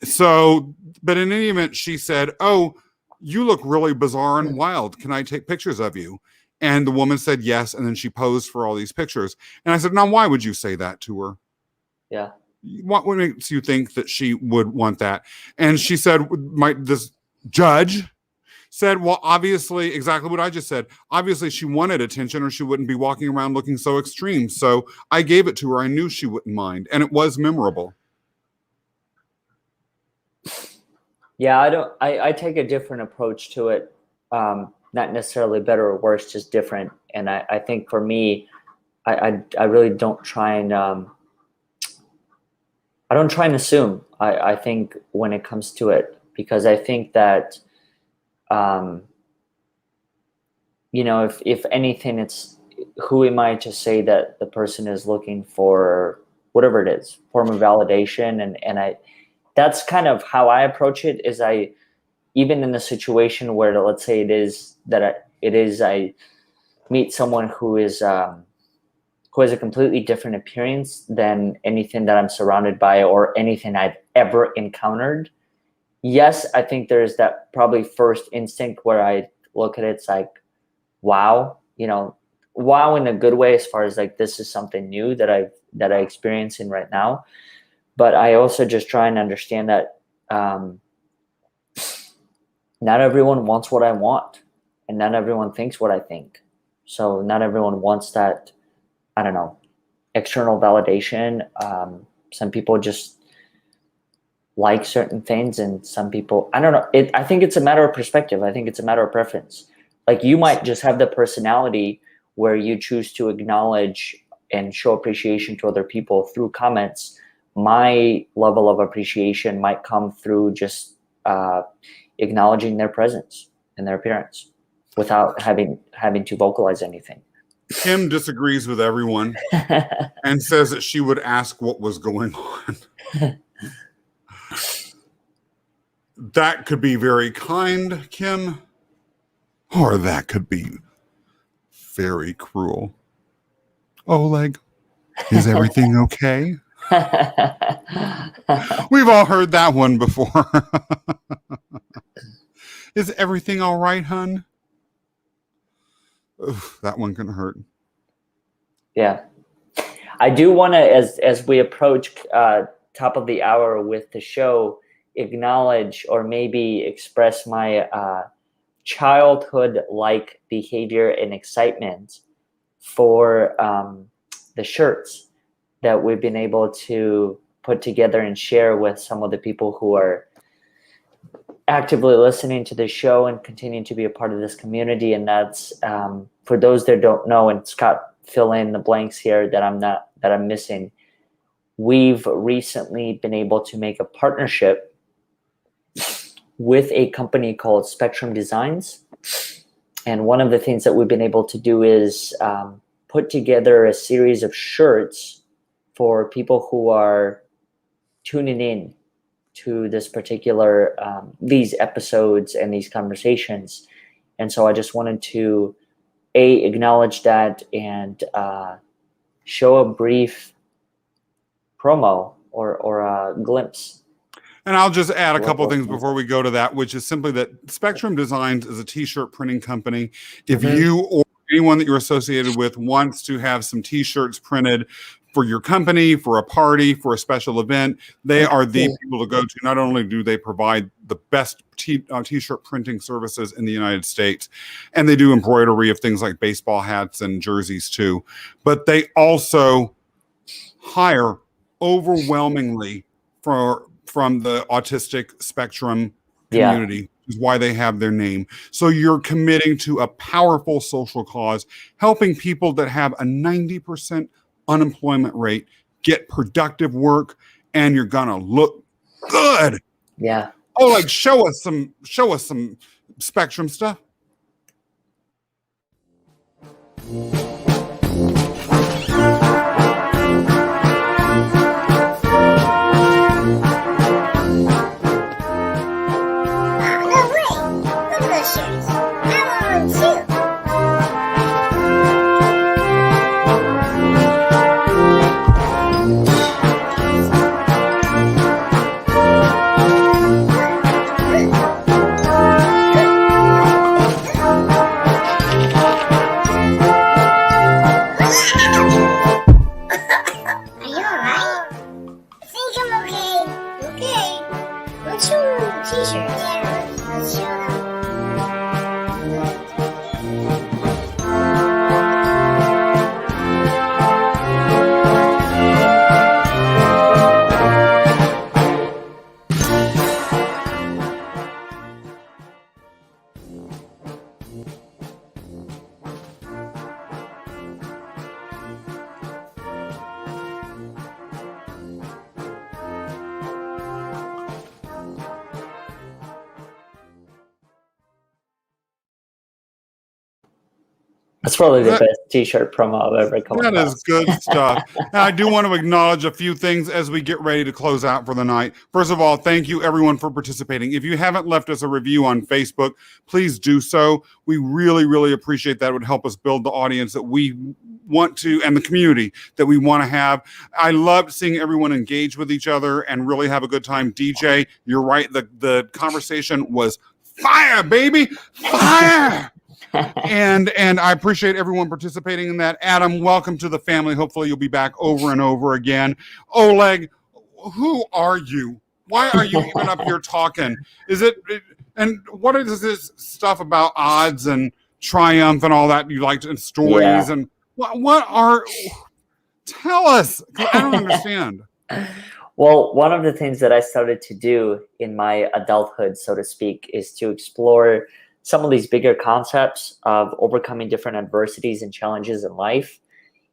S2: So, but in any event, she said, oh, you look really bizarre and wild. Can I take pictures of you? And the woman said yes. And then she posed for all these pictures. And I said, now, why would you say that to her?
S1: Yeah.
S2: What makes you think that she would want that? And she said, this judge said, well, obviously, exactly what I just said. Obviously, she wanted attention or she wouldn't be walking around looking so extreme. So I gave it to her. I knew she wouldn't mind. And it was memorable.
S1: Yeah, I take a different approach to it. Not necessarily better or worse, just different. And I think for me, I really don't try and I don't try and assume. I think when it comes to it, because I think that if anything, it's who am I to say that the person is looking for whatever it is, form of validation. And that's kind of how I approach it is even in the situation where, let's say I meet someone who has a completely different appearance than anything that I'm surrounded by or anything I've ever encountered. Yes, I think there's that probably first instinct where I look at it, it's like, wow, wow in a good way, as far as like, this is something new that I experiencing right now. But I also just try and understand that not everyone wants what I want, and not everyone thinks what I think. So not everyone wants that, I don't know, external validation. Some people just like certain things, and some people, I don't know. I think it's a matter of perspective. I think it's a matter of preference. Like you might just have the personality where you choose to acknowledge and show appreciation to other people through comments. My level of appreciation might come through just acknowledging their presence and their appearance without having to vocalize anything.
S2: Kim disagrees with everyone and says that she would ask what was going on. That could be very kind, Kim, or that could be very cruel. Oleg, is everything okay? We've all heard that one before. Is everything all right, hun? Oof, that one can hurt.
S1: Yeah. I do want to, as we approach top of the hour with the show, acknowledge or maybe express my childhood-like behavior and excitement for the shirts that we've been able to put together and share with some of the people who are actively listening to the show and continuing to be a part of this community. And that's for those that don't know, and Scott, fill in the blanks here that I'm missing. We've recently been able to make a partnership with a company called Spectrum Designs. And one of the things that we've been able to do is put together a series of shirts for people who are tuning in to this particular, these episodes and these conversations. And so I just wanted to acknowledge that and show a brief promo or a glimpse.
S2: And I'll just add a couple of things before we go to that, which is simply that Spectrum Designs is a t-shirt printing company. If you or anyone that you're associated with wants to have some t-shirts printed for your company, for a party, for a special event. They are the people to go to. Not only do they provide the best t-shirt printing services in the United States, and they do embroidery of things like baseball hats and jerseys too, but they also hire overwhelmingly from the autistic spectrum community, is why they have their name. So you're committing to a powerful social cause, helping people that have a 90% unemployment rate get productive work, and you're gonna look good.
S1: Yeah.
S2: Oh, like show us some spectrum stuff.
S1: That's probably the best t-shirt promo I've ever come across.
S2: That is good stuff. Now, I do want to acknowledge a few things as we get ready to close out for the night. First of all, thank you everyone for participating. If you haven't left us a review on Facebook, please do so. We really, really appreciate that. It would help us build the audience that we want to, and the community that we want to have. I loved seeing everyone engage with each other and really have a good time. DJ, you're right. The conversation was fire, baby. Fire. and I appreciate everyone participating in that. Adam, welcome to the family. Hopefully you'll be back over and over again. Oleg, who are you? Why are you even up here talking? And what is this stuff about odds and triumph and all that you liked, and stories? And tell us, 'cause I don't understand.
S1: Well, one of the things that I started to do in my adulthood, so to speak, is to explore some of these bigger concepts of overcoming different adversities and challenges in life.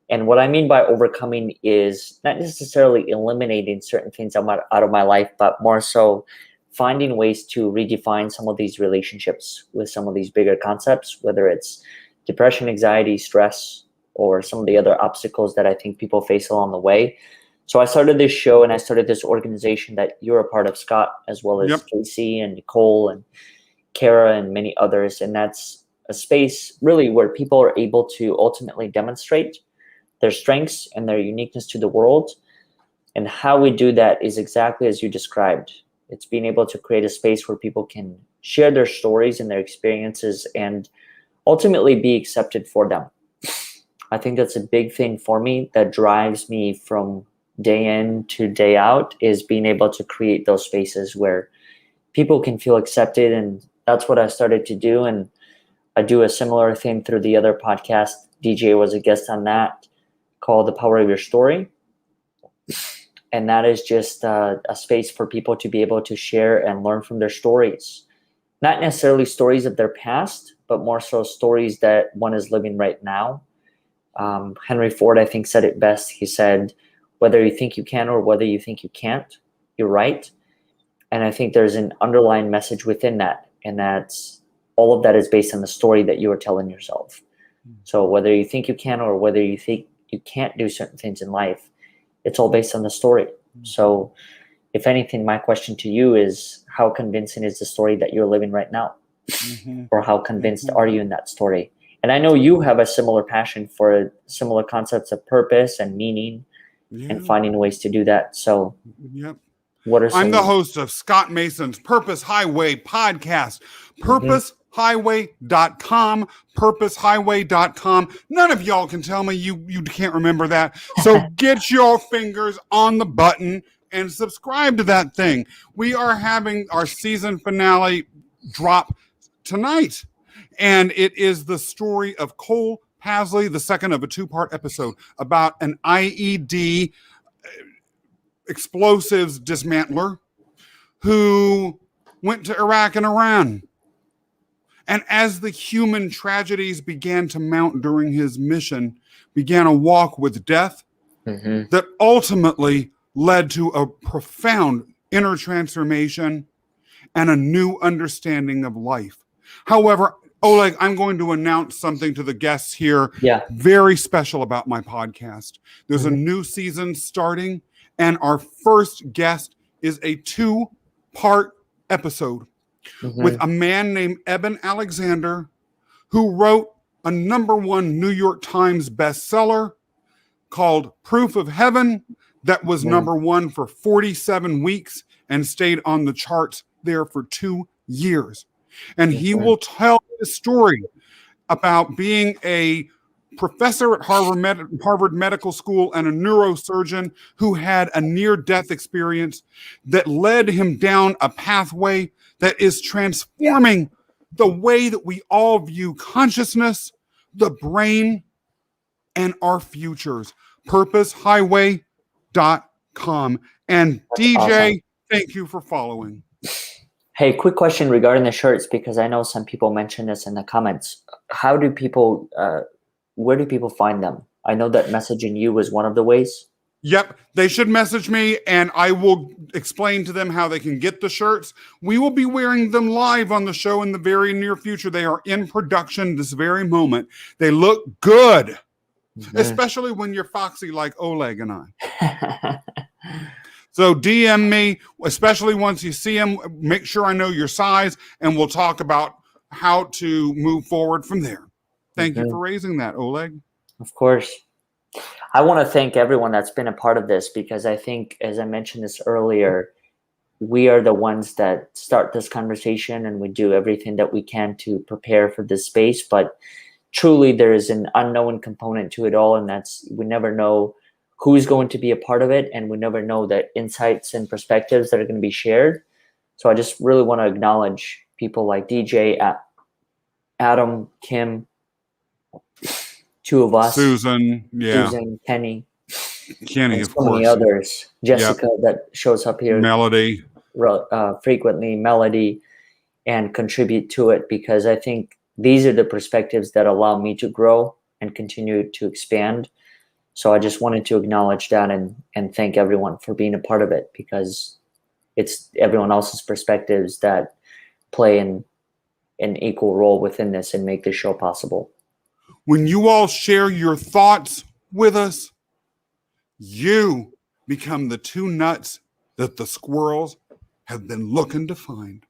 S1: And what I mean by overcoming is not necessarily eliminating certain things out of my life, but more so finding ways to redefine some of these relationships with some of these bigger concepts, whether it's depression, anxiety, stress, or some of the other obstacles that I think people face along the way. So I started this show, and I started this organization that you're a part of, Scott, as well as Casey and Nicole and Kara and many others. And that's a space really where people are able to ultimately demonstrate their strengths and their uniqueness to the world. And how we do that is exactly as you described. It's being able to create a space where people can share their stories and their experiences and ultimately be accepted for them. I think that's a big thing for me that drives me from day in to day out, is being able to create those spaces where people can feel accepted. And that's what I started to do. And I do a similar thing through the other podcast. DJ was a guest on that, called The Power of Your Story. And that is just a space for people to be able to share and learn from their stories. Not necessarily stories of their past, but more so stories that one is living right now. Henry Ford, I think, said it best. He said, whether you think you can or whether you think you can't, you're right. And I think there's an underlying message within that. And that's all of that is based on the story that you are telling yourself. So whether you think you can or whether you think you can't do certain things in life, it's all based on the story. So if anything, my question to you is, how convincing is the story that you're living right now? Or how convinced are you in that story? And I know you have a similar passion for similar concepts of purpose and meaning and finding ways to do that. So what are some...
S2: I'm the host of Scott Mason's Purpose Highway podcast. Purpose purposehighway.com, purposehighway.com. None of y'all can tell me you can't remember that. So get your fingers on the button and subscribe to that thing. We are having our season finale drop tonight, and it is the story of Cole Pasley, the second of a two-part episode about an IED explosives dismantler who went to Iraq and Iran. And as the human tragedies began to mount during his mission, began a walk with death that ultimately led to a profound inner transformation and a new understanding of life. However, Oleg, I'm going to announce something to the guests here.
S1: Yeah.
S2: Very special about my podcast. There's a new season starting, and our first guest is a 2-part episode with a man named Eben Alexander, who wrote a #1 New York Times bestseller called Proof of Heaven that was #1 for 47 weeks and stayed on the charts there for 2 years. And he will tell the story about being a professor at Harvard Medical School and a neurosurgeon who had a near-death experience that led him down a pathway that is transforming the way that we all view consciousness, the brain, and our futures. purposehighway.com. And
S1: That's
S2: DJ,
S1: awesome.
S2: Thank you for following.
S1: Hey, quick question regarding the shirts, because I know some people mentioned this in the comments. How do people, where do people find them? I know that messaging you was one of the ways.
S2: Yep, they should message me and I will explain to them how they can get the shirts. We will be wearing them live on the show in the very near future. They are in production this very moment. They look good, especially when you're foxy like Oleg and I. So DM me, especially once you see them. Make sure I know your size, and we'll talk about how to move forward from there. Thank you for raising that, Oleg.
S1: Of course. I want to thank everyone that's been a part of this, because I think, as I mentioned this earlier, we are the ones that start this conversation and we do everything that we can to prepare for this space. But truly, there is an unknown component to it all, and that's we never know who's going to be a part of it, and we never know the insights and perspectives that are going to be shared. So I just really want to acknowledge people like DJ, Adam, Kim, 2 of us,
S2: Susan,
S1: Kenny,
S2: and
S1: of
S2: so
S1: course, many others, Jessica that shows up here,
S2: Melody,
S1: frequently, Melody, and contribute to it, because I think these are the perspectives that allow me to grow and continue to expand. So I just wanted to acknowledge that and thank everyone for being a part of it, because it's everyone else's perspectives that play an equal role within this and make this show possible.
S2: When you all share your thoughts with us, you become the 2 nuts that the squirrels have been looking to find.